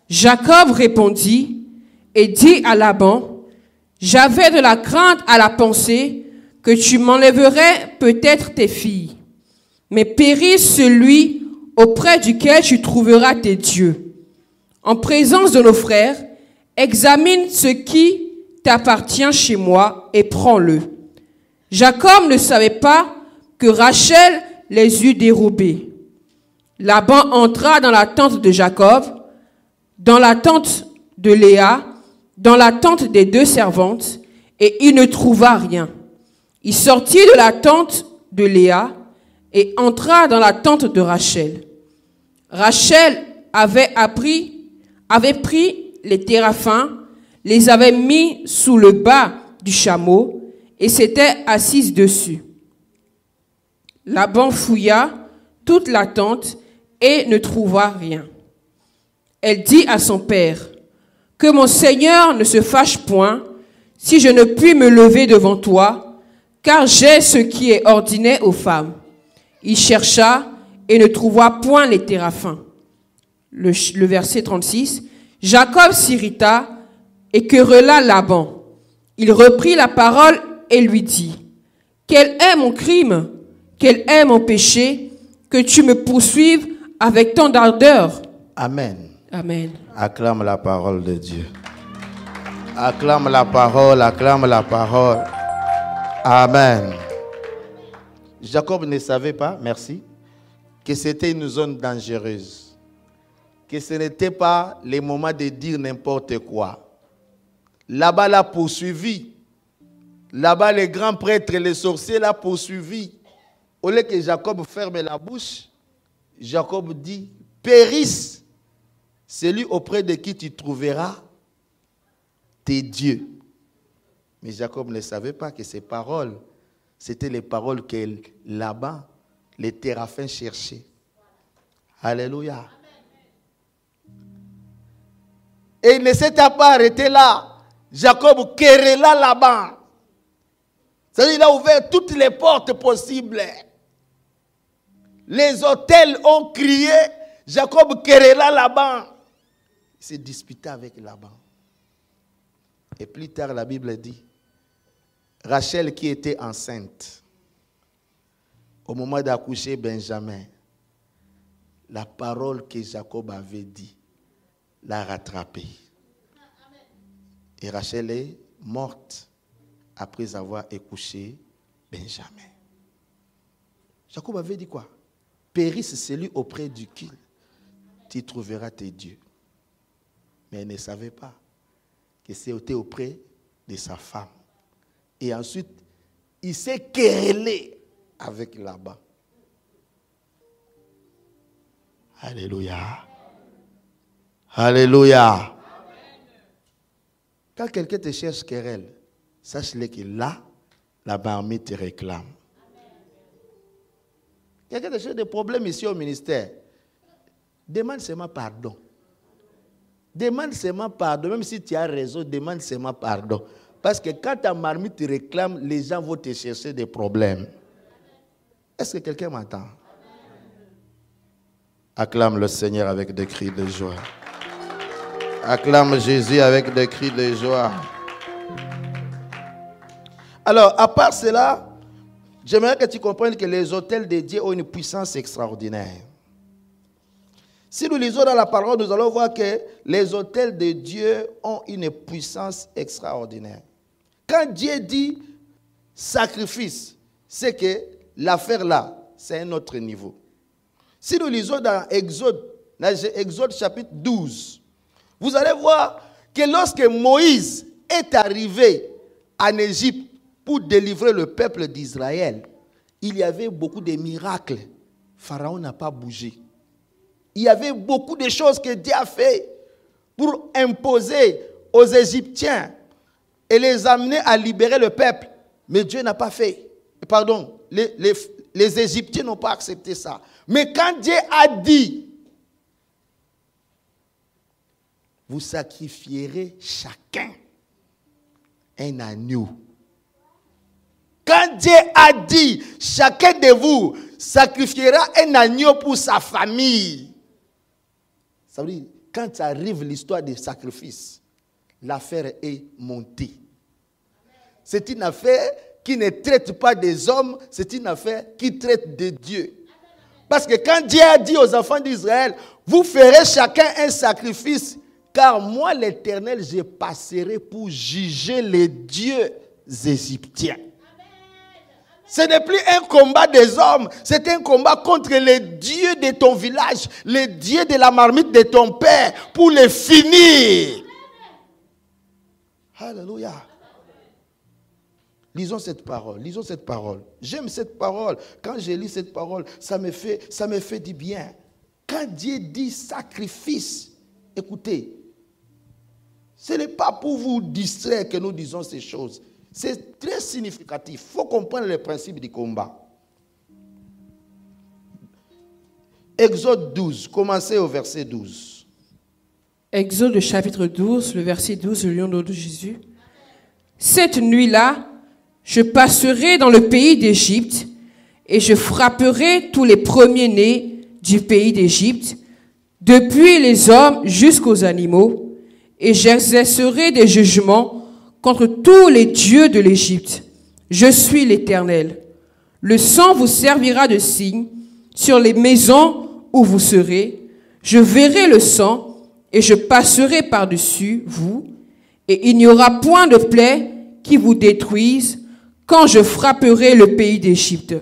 Speaker 2: Jacob répondit et dit à Laban, « J'avais de la crainte à la pensée que tu m'enlèverais peut-être tes filles, mais périsse celui auprès duquel tu trouveras tes dieux. En présence de nos frères, examine ce qui t'appartient chez moi et prends-le. » Jacob ne savait pas que Rachel les eut dérobés. Laban entra dans la tente de Jacob, dans la tente de Léa, dans la tente des deux servantes, et il ne trouva rien. Il sortit de la tente de Léa et entra dans la tente de Rachel. Rachel avait pris les téraphins, les avait mis sous le bas du chameau et s'était assise dessus. Laban fouilla toute la tente et ne trouva rien. Elle dit à son père, « Que mon Seigneur ne se fâche point si je ne puis me lever devant toi, car j'ai ce qui est ordinaire aux femmes. » Il chercha et ne trouva point les téraphins. Le verset 36, Jacob s'irrita et querella Laban. Il reprit la parole et lui dit, « Quel est mon crime ? Quel est mon péché que tu me poursuives avec tant d'ardeur? »
Speaker 3: Amen.
Speaker 2: Amen.
Speaker 3: Acclame la parole de Dieu. Acclame la parole, acclame la parole. Amen. Jacob ne savait pas, merci, que c'était une zone dangereuse. Que ce n'était pas le moment de dire n'importe quoi. Là-bas, l'a poursuivi. Là-bas, les grands prêtres et les sorciers l'ont poursuivi. Au lieu que Jacob ferme la bouche, Jacob dit, périsse celui auprès de qui tu trouveras tes dieux. Mais Jacob ne savait pas que ces paroles, c'était les paroles que là-bas, les téraphins cherchaient. Alléluia. Et il ne s'était pas arrêté là. Jacob querella Laban. C'est-à-dire qu'il a ouvert toutes les portes possibles. Les autels ont crié. Jacob querella Laban. Il s'est disputé avec Laban. Et plus tard, la Bible dit, Rachel qui était enceinte, au moment d'accoucher Benjamin, la parole que Jacob avait dit l'a rattrapée. Et Rachel est morte après avoir accouché Benjamin. Jacob avait dit quoi? Périsse celui auprès duquel tu trouveras tes dieux. Mais elle ne savait pas que c'était auprès de sa femme. Et ensuite, il s'est querellé avec Laban. Alléluia. Alléluia. Quand quelqu'un te cherche querelle, sache-le que là, la armée te réclame. Quelqu'un te cherche des problèmes ici au ministère, demande seulement pardon. Demande seulement pardon. Même si tu as raison, demande seulement pardon. Parce que quand ta marmite te réclame, les gens vont te chercher des problèmes. Est-ce que quelqu'un m'entend? Acclame le Seigneur avec des cris de joie. Acclame Jésus avec des cris de joie. Alors, à part cela, j'aimerais que tu comprennes que les autels de Dieu ont une puissance extraordinaire. Si nous lisons dans la parole, nous allons voir que les autels de Dieu ont une puissance extraordinaire. Quand Dieu dit sacrifice, c'est que l'affaire là, c'est un autre niveau. Si nous lisons dans Exode chapitre 12, vous allez voir que lorsque Moïse est arrivé en Égypte pour délivrer le peuple d'Israël, il y avait beaucoup de miracles. Pharaon n'a pas bougé. Il y avait beaucoup de choses que Dieu a fait pour imposer aux Égyptiens et les amener à libérer le peuple. Mais Dieu n'a pas fait. Pardon, les Égyptiens n'ont pas accepté ça. Mais quand Dieu a dit, vous sacrifierez chacun un agneau. Quand Dieu a dit, chacun de vous sacrifiera un agneau pour sa famille. Ça veut dire, quand arrive l'histoire des sacrifices, l'affaire est montée. C'est une affaire qui ne traite pas des hommes, c'est une affaire qui traite de Dieu. Parce que quand Dieu a dit aux enfants d'Israël, vous ferez chacun un sacrifice, car moi l'Éternel, je passerai pour juger les dieux égyptiens. Ce n'est plus un combat des hommes, c'est un combat contre les dieux de ton village, les dieux de la marmite de ton père, pour les finir. Alléluia. Lisons cette parole, lisons cette parole. J'aime cette parole. Quand je lis cette parole, ça me fait du bien. Quand Dieu dit sacrifice, écoutez, ce n'est pas pour vous distraire que nous disons ces choses. C'est très significatif. Il faut comprendre le principe du combat. Exode 12, commencez au verset 12.
Speaker 2: Exode chapitre 12, le verset 12, le nom de Jésus. Cette nuit-là, je passerai dans le pays d'Égypte et je frapperai tous les premiers-nés du pays d'Égypte, depuis les hommes jusqu'aux animaux, et j'exercerai des jugements contre tous les dieux de l'Égypte. Je suis l'Éternel. Le sang vous servira de signe sur les maisons où vous serez. Je verrai le sang et je passerai par-dessus vous, et il n'y aura point de plaie qui vous détruise quand je frapperai le pays d'Égypte.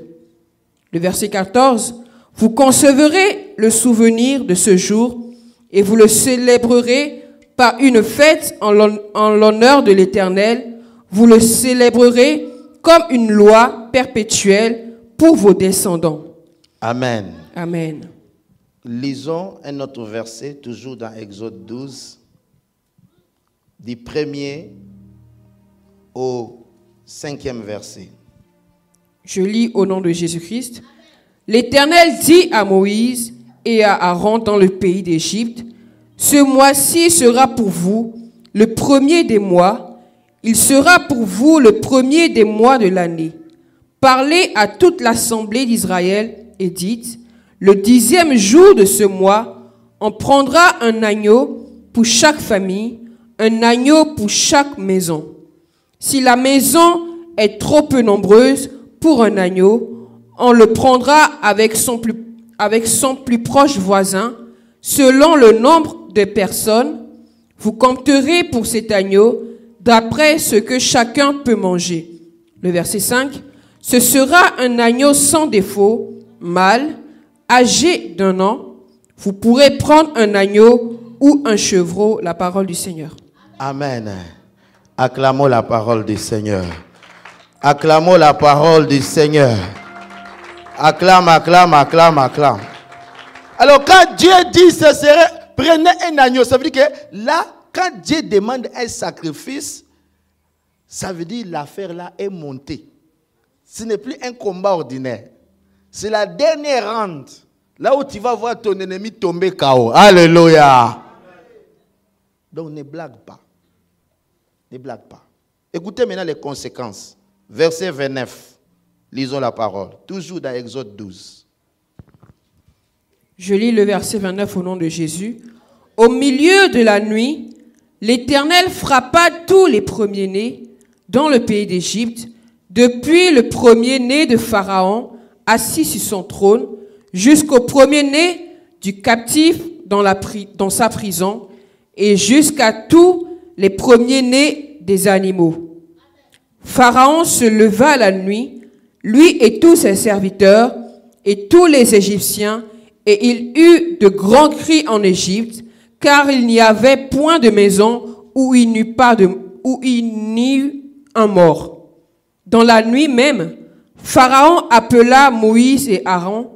Speaker 2: Le verset 14, vous concevrez le souvenir de ce jour et vous le célébrerez par une fête en l'honneur de l'Éternel. Vous le célébrerez comme une loi perpétuelle pour vos descendants.
Speaker 3: Amen.
Speaker 2: Amen.
Speaker 3: Lisons un autre verset, toujours dans Exode 12, du 1er au 5e verset.
Speaker 2: Je lis au nom de Jésus-Christ. L'Éternel dit à Moïse et à Aaron dans le pays d'Égypte, ce mois-ci sera pour vous le premier des mois, il sera pour vous le premier des mois de l'année. Parlez à toute l'assemblée d'Israël et dites, le 10e jour de ce mois, on prendra un agneau pour chaque famille, un agneau pour chaque maison. Si la maison est trop peu nombreuse pour un agneau, on le prendra avec son plus proche voisin, selon le nombre de personnes. Vous compterez pour cet agneau d'après ce que chacun peut manger. Le verset 5. Ce sera un agneau sans défaut, mâle, âgé d'1 an. Vous pourrez prendre un agneau ou un chevreau. La parole du Seigneur.
Speaker 1: Amen. Acclamons la parole du Seigneur. Acclamons la parole du Seigneur. Acclame, acclame, acclame, acclame. Alors quand Dieu dit ce serait, prenez un agneau, ça veut dire que là, quand Dieu demande un sacrifice, ça veut dire l'affaire là est montée. Ce n'est plus un combat ordinaire. C'est la dernière rente. Là où tu vas voir ton ennemi tomber KO. Alléluia. Donc ne blague pas. Ne blague pas. Écoutez maintenant les conséquences. Verset 29. Lisons la parole. Toujours dans Exode 12.
Speaker 2: Je lis le verset 29 au nom de Jésus. Au milieu de la nuit, l'Éternel frappa tous les premiers-nés dans le pays d'Égypte, depuis le premier-né de Pharaon, assis sur son trône, jusqu'au premier-né du captif dans sa prison, et jusqu'à tous les premiers-nés des animaux. Pharaon se leva la nuit, lui et tous ses serviteurs, et tous les Égyptiens, et il eut de grands cris en Égypte, car il n'y avait point de maison où il n'y eut un mort. Dans la nuit même, Pharaon appela Moïse et Aaron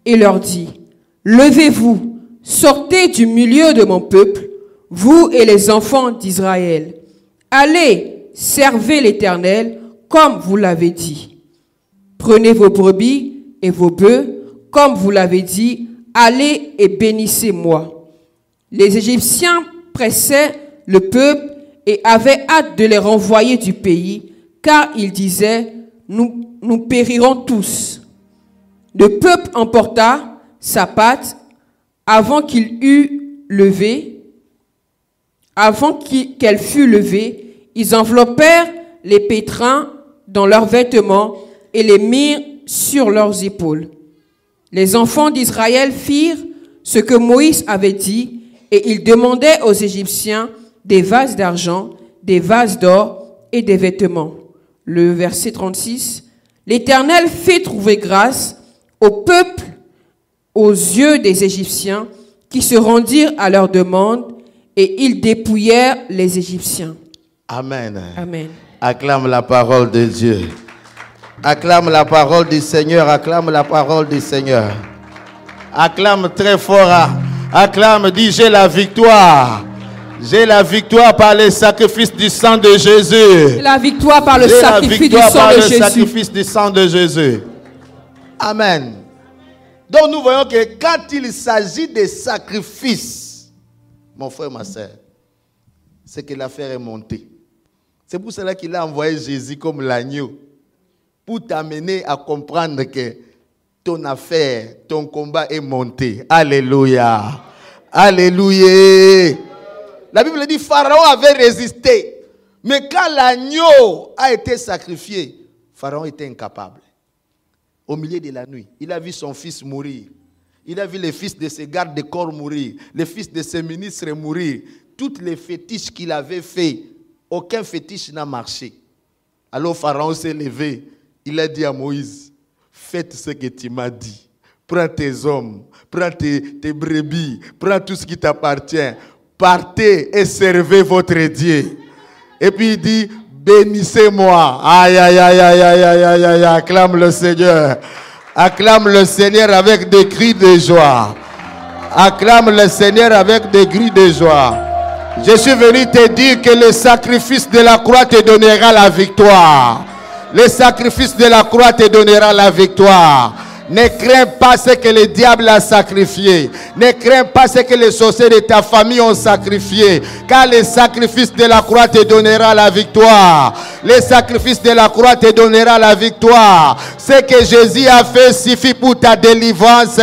Speaker 2: et leur dit, « Levez-vous, sortez du milieu de mon peuple, vous et les enfants d'Israël. Allez, servez l'Éternel comme vous l'avez dit. Prenez vos brebis et vos bœufs, comme vous l'avez dit, allez et bénissez-moi. » Les Égyptiens pressaient le peuple et avaient hâte de les renvoyer du pays, car ils disaient, nous périrons tous. Le peuple emporta sa pâte avant qu'elle fût levée. Ils enveloppèrent les pétrins dans leurs vêtements et les mirent sur leurs épaules. Les enfants d'Israël firent ce que Moïse avait dit, et ils demandaient aux Égyptiens des vases d'argent, des vases d'or et des vêtements. Le verset 36. L'Éternel fit trouver grâce au peuple aux yeux des Égyptiens qui se rendirent à leur demande et ils dépouillèrent les Égyptiens.
Speaker 1: Amen.
Speaker 2: Amen.
Speaker 1: Acclame la parole de Dieu. Acclame la parole du Seigneur. Acclame la parole du Seigneur. Acclame très fort. Acclame, dis j'ai la victoire. J'ai la victoire par le sacrifice du sang de Jésus.
Speaker 2: La victoire par le sacrifice du sang de Jésus.
Speaker 1: Sacrifice du sang de Jésus. Amen. Donc nous voyons que quand il s'agit de sacrifices, mon frère, ma soeur, c'est que l'affaire est montée. C'est pour cela qu'il a envoyé Jésus comme l'agneau, pour t'amener à comprendre que ton affaire, ton combat est monté. Alléluia. Alléluia. La Bible dit Pharaon avait résisté. Mais quand l'agneau a été sacrifié, Pharaon était incapable. Au milieu de la nuit, il a vu son fils mourir. Il a vu les fils de ses gardes de corps mourir. Les fils de ses ministres mourir. Toutes les fétiches qu'il avait fait, aucun fétiche n'a marché. Alors Pharaon s'est levé. Il a dit à Moïse, faites ce que tu m'as dit. Prends tes hommes, prends tes brebis, prends tout ce qui t'appartient. Partez et servez votre Dieu. Et puis il dit, bénissez-moi. Aïe, aïe, aïe, aïe, aïe, aïe, aïe, aïe, acclame le Seigneur. Acclame le Seigneur avec des cris de joie. Acclame le Seigneur avec des cris de joie. Je suis venu te dire que le sacrifice de la croix te donnera la victoire. Le sacrifice de la croix te donnera la victoire. Ne crains pas ce que le diable a sacrifié. Ne crains pas ce que les sorciers de ta famille ont sacrifié. Car le sacrifice de la croix te donnera la victoire. Le sacrifice de la croix te donnera la victoire. Ce que Jésus a fait suffit pour ta délivrance.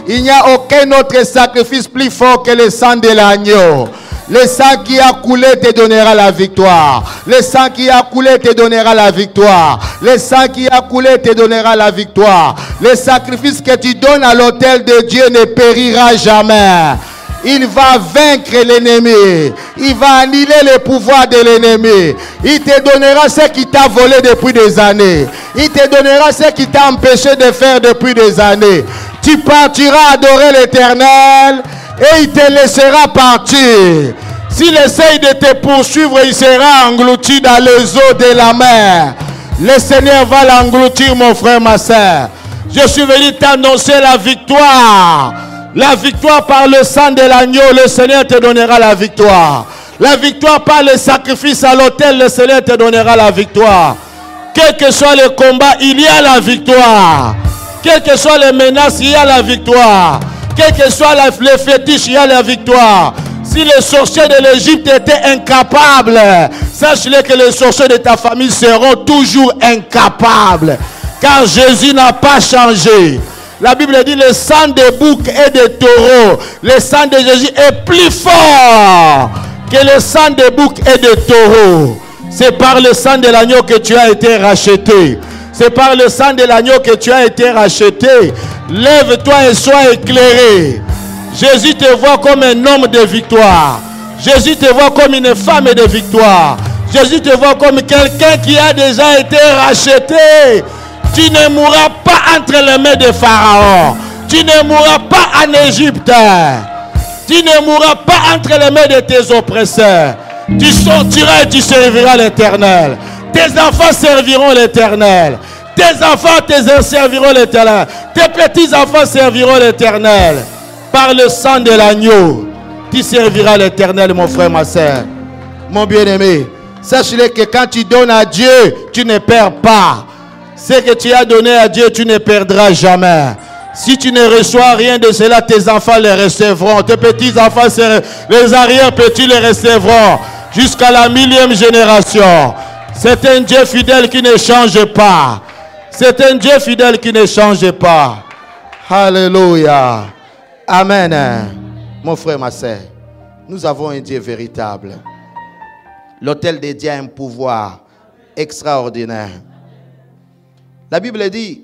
Speaker 1: Il n'y a aucun autre sacrifice plus fort que le sang de l'agneau. Le sang qui a coulé te donnera la victoire. Le sang qui a coulé te donnera la victoire. Le sang qui a coulé te donnera la victoire. Le sacrifice que tu donnes à l'autel de Dieu ne périra jamais. Il va vaincre l'ennemi. Il va annihiler le pouvoir de l'ennemi. Il te donnera ce qui t'a volé depuis des années. Il te donnera ce qui t'a empêché de faire depuis des années. Tu partiras adorer l'Éternel et il te laissera partir. S'il essaye de te poursuivre, il sera englouti dans les eaux de la mer. Le Seigneur va l'engloutir, mon frère, ma soeur. Je suis venu t'annoncer la victoire. La victoire par le sang de l'agneau, le Seigneur te donnera la victoire. La victoire par le sacrifice à l'autel, le Seigneur te donnera la victoire. Quel que soit le combat, il y a la victoire. Quelles que soient les menaces, il y a la victoire. Quel que soit les fétiches, il y a la victoire. Si les sorciers de l'Égypte étaient incapables, sache-le que les sorciers de ta famille seront toujours incapables. Car Jésus n'a pas changé. La Bible dit le sang des boucs et des taureaux. Le sang de Jésus est plus fort que le sang des boucs et des taureaux. C'est par le sang de l'agneau que tu as été racheté. C'est par le sang de l'agneau que tu as été racheté. Lève-toi et sois éclairé. Jésus te voit comme un homme de victoire. Jésus te voit comme une femme de victoire. Jésus te voit comme quelqu'un qui a déjà été racheté. Tu ne mourras pas entre les mains de Pharaon. Tu ne mourras pas en Égypte. Tu ne mourras pas entre les mains de tes oppresseurs. Tu sortiras et tu serviras l'Éternel. Tes enfants serviront l'Éternel. Tes enfants serviront l'Éternel. Tes petits-enfants serviront l'Éternel. Par le sang de l'agneau, tu serviras l'Éternel, mon frère, ma soeur. Mon bien-aimé, sache-le que quand tu donnes à Dieu, tu ne perds pas. Ce que tu as donné à Dieu, tu ne perdras jamais. Si tu ne reçois rien de cela, tes enfants les recevront. Tes petits-enfants, les arrière-petits les recevront. Jusqu'à la 1000e génération. C'est un Dieu fidèle qui ne change pas. C'est un Dieu fidèle qui ne change pas. Alléluia. Amen. Mon frère, ma soeur, nous avons un Dieu véritable. L'autel de Dieu a un pouvoir extraordinaire. La Bible dit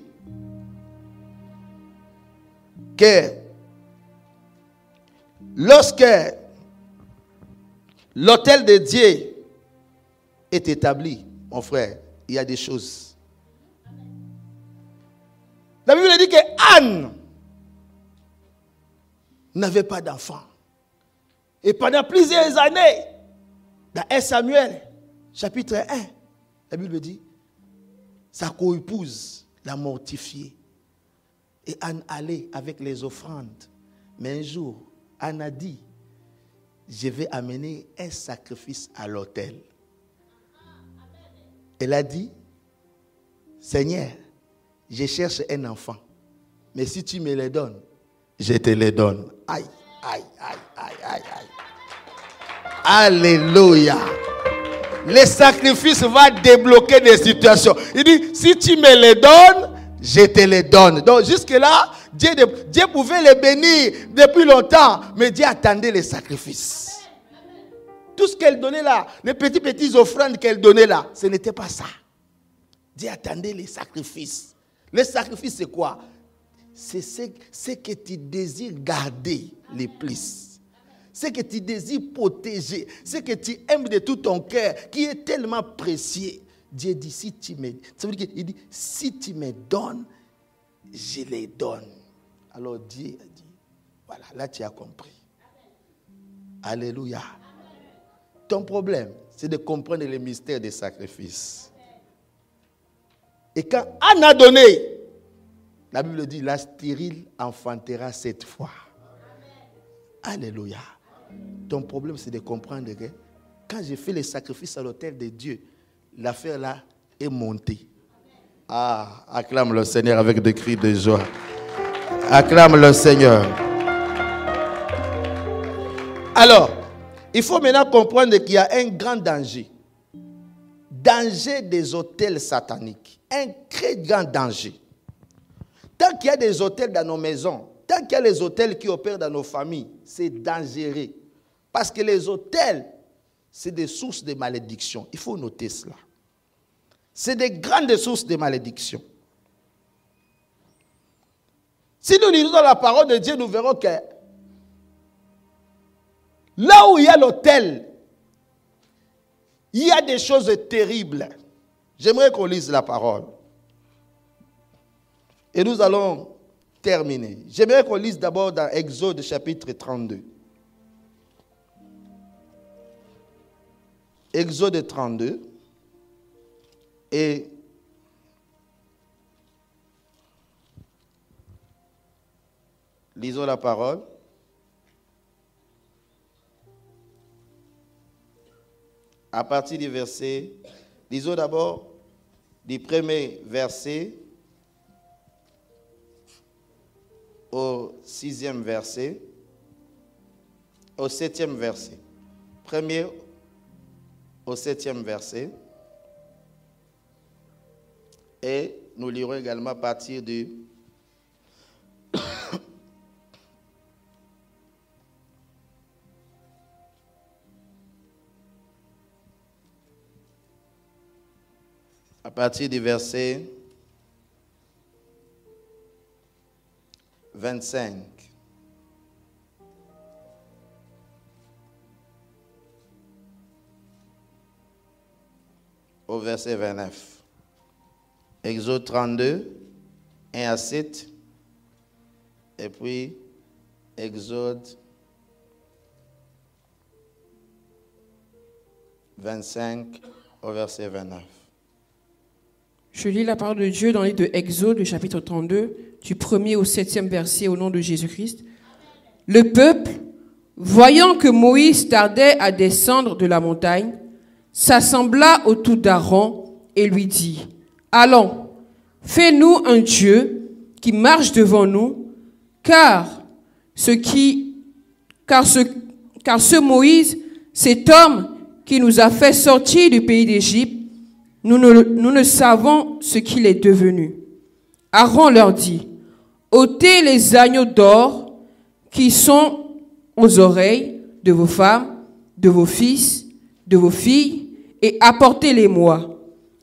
Speaker 1: que lorsque l'autel de Dieu est établi, mon frère, il y a des choses. La Bible dit que Anne n'avait pas d'enfant. Et pendant plusieurs années, dans 1 Samuel, chapitre 1, la Bible dit, sa co-épouse l'a mortifiée. Et Anne allait avec les offrandes. Mais un jour, Anne a dit, je vais amener un sacrifice à l'autel. Elle a dit, Seigneur, je cherche un enfant. Mais si tu me le donnes, je te le donne. Aïe, aïe, aïe, aïe, aïe, aïe. Alléluia. Le sacrifice va débloquer des situations. Il dit, si tu me le donnes, je te le donne. Donc jusque-là, Dieu pouvait les bénir depuis longtemps. Mais Dieu attendait les sacrifices. Tout ce qu'elle donnait là, les petits offrandes qu'elle donnait là, ce n'était pas ça. Dieu attendait les sacrifices. Les sacrifices, c'est quoi? C'est ce que tu désires garder le plus. Ce que tu désires protéger. Ce que tu aimes de tout ton cœur, qui est tellement précieux. Dieu dit, si tu me... Ça veut dire qu'il dit, si tu me donnes, je les donne. Alors Dieu a dit, voilà, là tu as compris. Alléluia. Ton problème, c'est de comprendre le mystère des sacrifices. Et quand Anne a donné, la Bible dit, la stérile enfantera 7 fois. Alléluia. Ton problème, c'est de comprendre que quand j'ai fait les sacrifices à l'autel de Dieu, l'affaire là est montée. Ah, acclame le Seigneur avec des cris de joie. Acclame le Seigneur. Alors, il faut maintenant comprendre qu'il y a un grand danger. Danger des hôtels sataniques. Un très grand danger. Tant qu'il y a des hôtels dans nos maisons, tant qu'il y a les hôtels qui opèrent dans nos familles, c'est dangereux. Parce que les hôtels, c'est des sources de malédiction. Il faut noter cela. C'est des grandes sources de malédiction. Si nous lisons la parole de Dieu, nous verrons que là où il y a l'autel, il y a des choses terribles. J'aimerais qu'on lise la parole. Et nous allons terminer. J'aimerais qu'on lise d'abord dans Exode chapitre 32. Exode 32. Et lisons la parole. À partir du verset, lisons d'abord du premier verset au 6e verset, au 7e verset. Premier au 7e verset. Et nous lirons également à partir du à partir du verset 25. Au verset 29. Exode 32, 1 à 7. Et puis Exode 25 au verset 29.
Speaker 2: Je lis la parole de Dieu dans le livre de Exode, le chapitre 32, du 1er au 7e verset au nom de Jésus-Christ. Le peuple, voyant que Moïse tardait à descendre de la montagne, s'assembla autour d'Aaron et lui dit, « Allons, fais-nous un Dieu qui marche devant nous, car ce Moïse, cet homme qui nous a fait sortir du pays d'Égypte, nous ne savons ce qu'il est devenu. » Aaron leur dit, « ôtez les agneaux d'or qui sont aux oreilles de vos femmes, de vos fils, de vos filles, et apportez-les-moi. »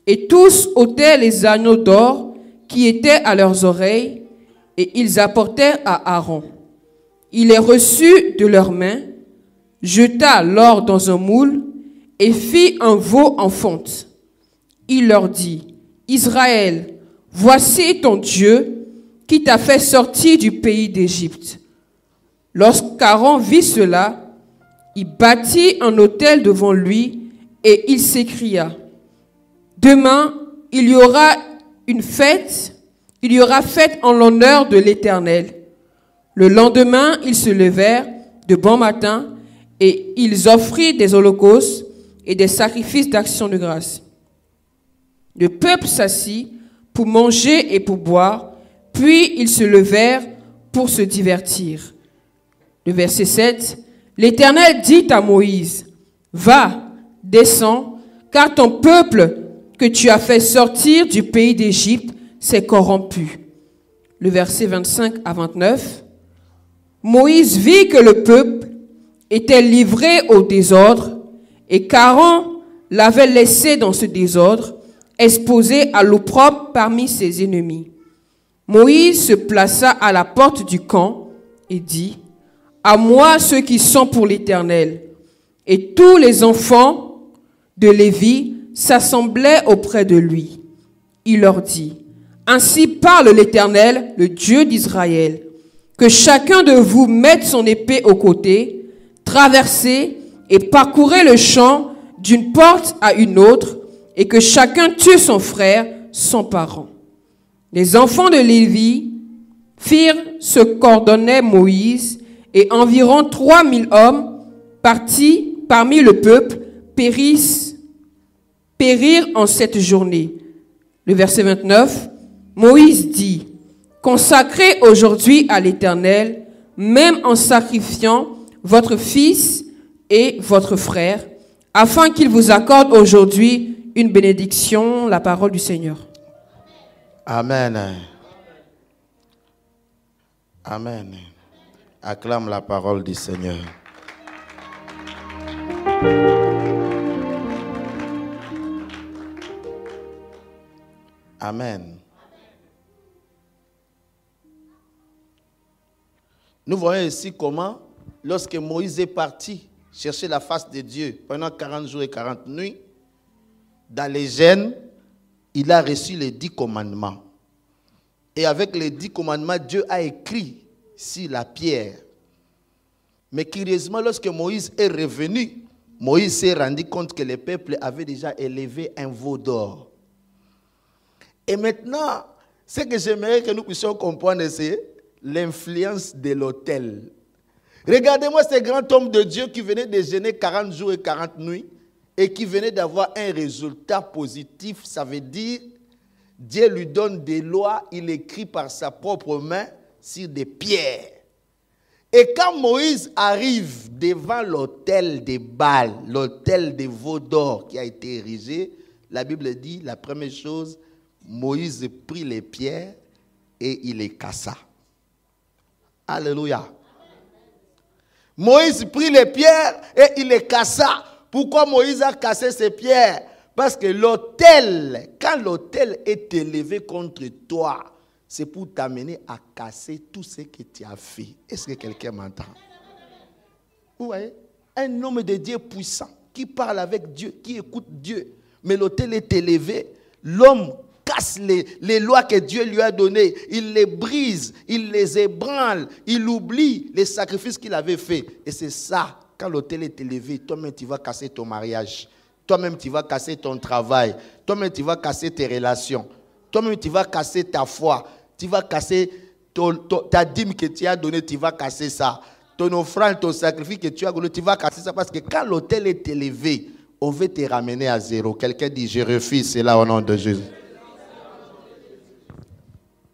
Speaker 2: Et tous ôtèrent les agneaux d'or qui étaient à leurs oreilles, et ils apportèrent à Aaron. Il les reçut de leurs mains, jeta l'or dans un moule, et fit un veau en fonte. Il leur dit, « Israël, voici ton Dieu qui t'a fait sortir du pays d'Égypte. » Lorsqu'Aaron vit cela, il bâtit un autel devant lui et il s'écria, « Demain, il y aura fête en l'honneur de l'Éternel. » Le lendemain, ils se levèrent de bon matin et ils offrirent des holocaustes et des sacrifices d'action de grâce. Le peuple s'assit pour manger et pour boire, puis ils se levèrent pour se divertir. Le verset 7, l'Éternel dit à Moïse, « Va, descends, car ton peuple que tu as fait sortir du pays d'Égypte s'est corrompu. » Le verset 25 à 29, Moïse vit que le peuple était livré au désordre et qu'Aaron l'avait laissé dans ce désordre, exposé à l'opprobre parmi ses ennemis. Moïse se plaça à la porte du camp et dit, « À moi ceux qui sont pour l'Éternel. » Et tous les enfants de Lévi s'assemblaient auprès de lui. Il leur dit, « Ainsi parle l'Éternel, le Dieu d'Israël, que chacun de vous mette son épée au côté, traversez et parcourez le champ d'une porte à une autre, et que chacun tue son frère, son parent. » Les enfants de Lévi firent ce qu'ordonnait Moïse, et environ 3000 hommes partis parmi le peuple périrent en cette journée. Le verset 29, Moïse dit, « Consacrez aujourd'hui à l'Éternel, même en sacrifiant votre fils et votre frère, afin qu'il vous accorde aujourd'hui une bénédiction, la parole du Seigneur. »
Speaker 1: Amen. Amen. Acclame la parole du Seigneur. Amen. Nous voyons ici comment, lorsque Moïse est parti chercher la face de Dieu pendant 40 jours et 40 nuits, dans les gènes, il a reçu les 10 commandements. Et avec les 10 commandements, Dieu a écrit sur la pierre. Mais curieusement, lorsque Moïse est revenu, Moïse s'est rendu compte que le peuple avait déjà élevé un veau d'or. Et maintenant, ce que j'aimerais que nous puissions comprendre, c'est l'influence de l'autel. Regardez-moi ce grand homme de Dieu qui venait de jeûner 40 jours et 40 nuits et qui venait d'avoir un résultat positif. Ça veut dire, Dieu lui donne des lois, il écrit par sa propre main sur des pierres. Et quand Moïse arrive devant l'autel de Baal, l'autel de veau d'or qui a été érigé, la Bible dit, la première chose, Moïse prit les pierres et il les cassa. Alléluia. Moïse prit les pierres et il les cassa. Pourquoi Moïse a cassé ces pierres? Parce que l'autel, quand l'autel est élevé contre toi, c'est pour t'amener à casser tout ce que tu as fait. Est-ce que quelqu'un m'entend? Vous voyez? Un homme de Dieu puissant, qui parle avec Dieu, qui écoute Dieu. Mais l'autel est élevé. L'homme casse les lois que Dieu lui a données. Il les brise, il les ébranle, il oublie les sacrifices qu'il avait faits. Et c'est ça, quand l'autel est élevé, toi-même tu vas casser ton mariage. Toi-même tu vas casser ton travail. Toi-même tu vas casser tes relations. Toi-même tu vas casser ta foi. Tu vas casser ta dîme que tu as donnée, tu vas casser ça. Ton offrande, ton sacrifice que tu as donné, tu vas casser ça. Parce que quand l'autel est élevé, on veut te ramener à zéro. Quelqu'un dit, je refuse cela au nom de Jésus.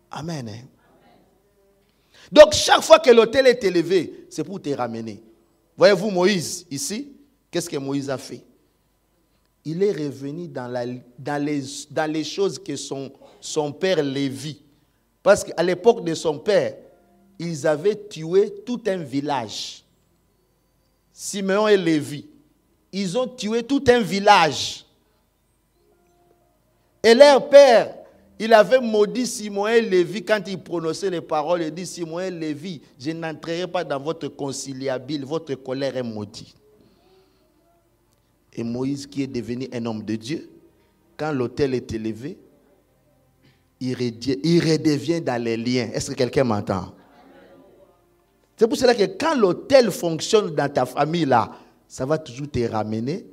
Speaker 1: Amen. Donc, chaque fois que l'autel est élevé, c'est pour te ramener. Voyez-vous Moïse, ici, qu'est-ce que Moïse a fait? Il est revenu dans les choses que son père Lévi. Parce qu'à l'époque de son père, ils avaient tué tout un village. Siméon et Lévi. Ils ont tué tout un village. Et leur père, il avait maudit Simon et Lévi quand il prononçait les paroles. Il dit, Simon et Lévi, je n'entrerai pas dans votre conciliabule, votre colère est maudite. Et Moïse, qui est devenu un homme de Dieu, quand l'autel est élevé, il redevient dans les liens. Est-ce que quelqu'un m'entend? C'est pour cela que quand l'autel fonctionne dans ta famille, là, ça va toujours te ramener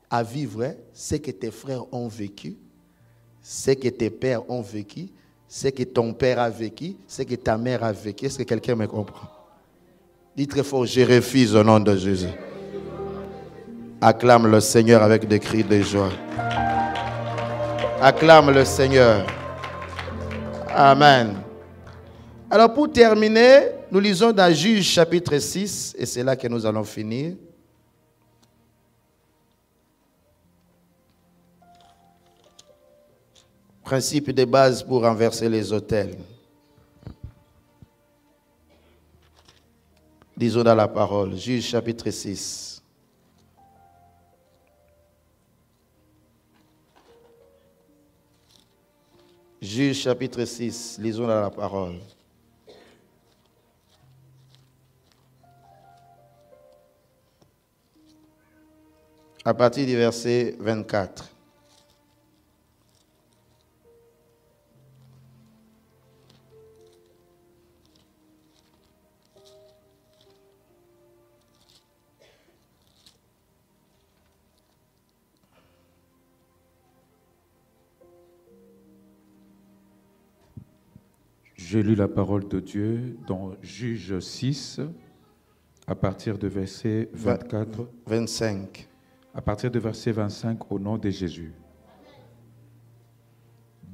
Speaker 1: à vivre ce que tes frères ont vécu, ce que tes pères ont vécu, ce que ton père a vécu, ce que ta mère a vécu. Est-ce que quelqu'un me comprend? Dis très fort, je refuse au nom de Jésus. Acclame le Seigneur avec des cris de joie. Acclame le Seigneur. Amen. Alors pour terminer, nous lisons dans Juge chapitre 6, et c'est là que nous allons finir. Principe de base pour renverser les autels. Disons dans la parole, Juge chapitre 6. Juge chapitre 6, lisons dans la parole. À partir du verset 24.
Speaker 4: J'ai lu la parole de Dieu dans Juge 6, à partir de verset 24.
Speaker 1: 25.
Speaker 4: À partir de verset 25, au nom de Jésus.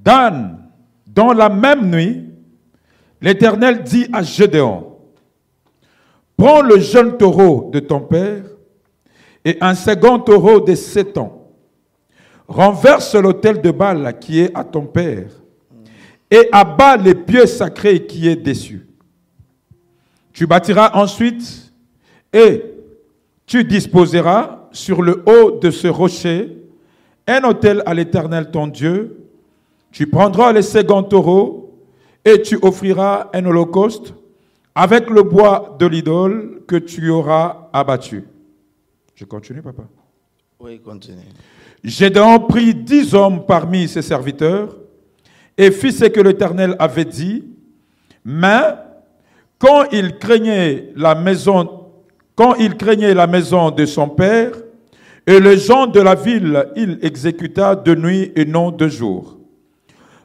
Speaker 4: Dans la même nuit, l'Éternel dit à Gédéon, prends le jeune taureau de ton père et un second taureau de 7 ans. Renverse l'autel de Baal qui est à ton père et abat les pieux sacrés qui est dessus. Tu bâtiras ensuite et tu disposeras sur le haut de ce rocher un autel à l'Éternel ton Dieu. Tu prendras le second taureau et tu offriras un holocauste avec le bois de l'idole que tu auras abattu. Je continue, papa?
Speaker 3: Oui, continue.
Speaker 4: Gédéon prit 10 hommes parmi ses serviteurs et fit ce que l'Éternel avait dit. Mais quand il craignait la maison de son père et les gens de la ville, il exécuta de nuit et non de jour.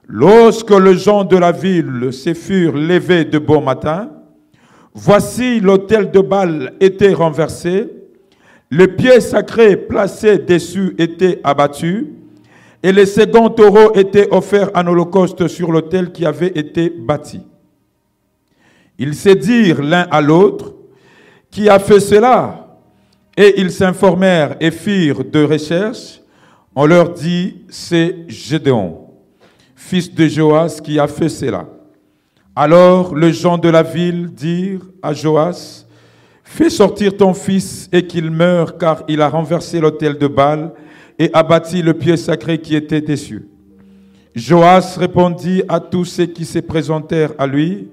Speaker 4: Lorsque les gens de la ville se furent levés de bon matin, voici l'autel de Baal était renversé, le pied sacré placé dessus était abattu, et le second taureau était offert en holocauste sur l'autel qui avait été bâti. Ils se dirent l'un à l'autre, qui a fait cela? Et ils s'informèrent et firent de recherches. On leur dit, c'est Gédéon, fils de Joas, qui a fait cela. Alors les gens de la ville dirent à Joas, fais sortir ton fils et qu'il meure, car il a renversé l'autel de Baal et abattu le pied sacré qui était dessus. Joas répondit à tous ceux qui se présentèrent à lui,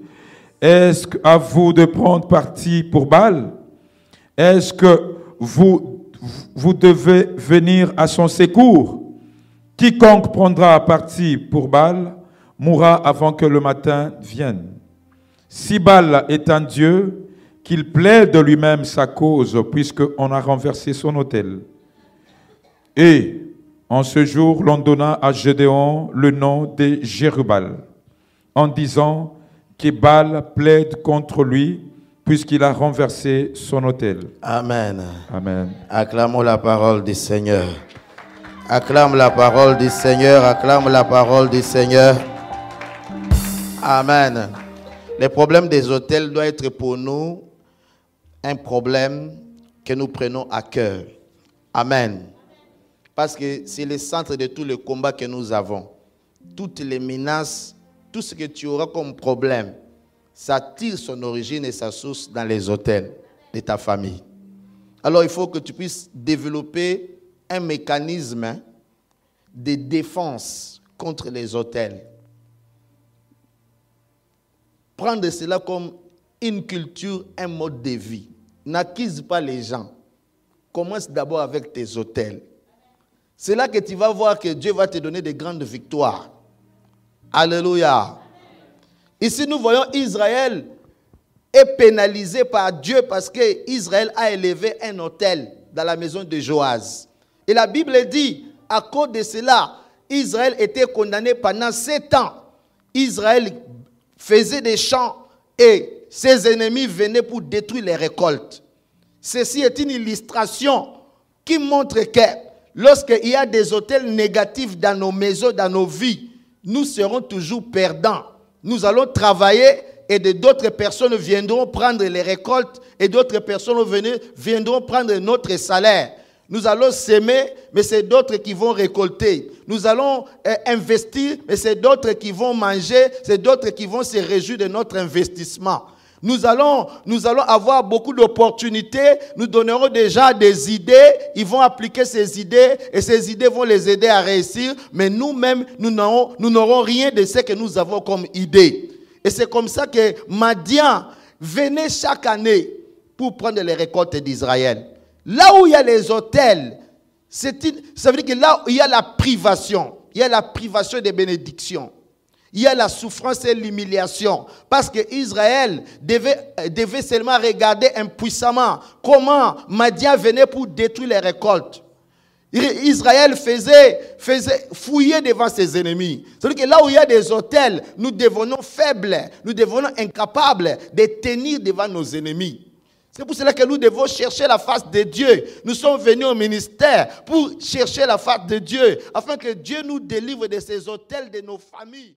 Speaker 4: est-ce à vous de prendre parti pour Baal? Est-ce que vous devez venir à son secours? Quiconque prendra parti pour Baal mourra avant que le matin vienne. Si Baal est un Dieu, qu'il plaide de lui-même sa cause, puisqu'on a renversé son autel. Et en ce jour, l'on donna à Gédéon le nom de Jérubal, en disant que Baal plaide contre lui, puisqu'il a renversé son autel.
Speaker 3: Amen.
Speaker 4: Amen.
Speaker 3: Acclamons la parole du Seigneur. Acclame la parole du Seigneur. Acclame la parole du Seigneur. Amen. Le problème des autels doit être pour nous un problème que nous prenons à cœur. Amen. Parce que c'est le centre de tout le combat que nous avons. Toutes les menaces, tout ce que tu auras comme problème, ça tire son origine et sa source dans les autels de ta famille. Alors il faut que tu puisses développer un mécanisme de défense contre les autels. Prendre cela comme une culture, un mode de vie. N'accuse pas les gens. Commence d'abord avec tes autels. C'est là que tu vas voir que Dieu va te donner de grandes victoires. Alléluia. Ici, nous voyons Israël est pénalisé par Dieu parce qu'Israël a élevé un autel dans la maison de Joas. Et la Bible dit, à cause de cela, Israël était condamné pendant 7 ans. Israël faisait des champs et ses ennemis venaient pour détruire les récoltes. Ceci est une illustration qui montre que lorsqu'il y a des autels négatifs dans nos maisons, dans nos vies, nous serons toujours perdants. Nous allons travailler et d'autres personnes viendront prendre les récoltes et d'autres personnes viendront prendre notre salaire. Nous allons s'aimer, mais c'est d'autres qui vont récolter. Nous allons investir, mais c'est d'autres qui vont manger, c'est d'autres qui vont se réjouir de notre investissement. Nous allons avoir beaucoup d'opportunités, nous donnerons déjà des idées, ils vont appliquer ces idées et ces idées vont les aider à réussir, mais nous-mêmes, nous n'aurons rien de ce que nous avons comme idée. Et c'est comme ça que Madian venait chaque année pour prendre les récoltes d'Israël. Là où il y a les autels, ça veut dire que là où il y a la privation des bénédictions. Il y a la souffrance et l'humiliation. Parce que Israël devait seulement regarder impuissamment comment Madian venait pour détruire les récoltes. Israël faisait fouiller devant ses ennemis. C'est-à-dire que là où il y a des autels, nous devenons faibles, nous devenons incapables de tenir devant nos ennemis. C'est pour cela que nous devons chercher la face de Dieu. Nous sommes venus au ministère pour chercher la face de Dieu, afin que Dieu nous délivre de ces hôtels de nos familles.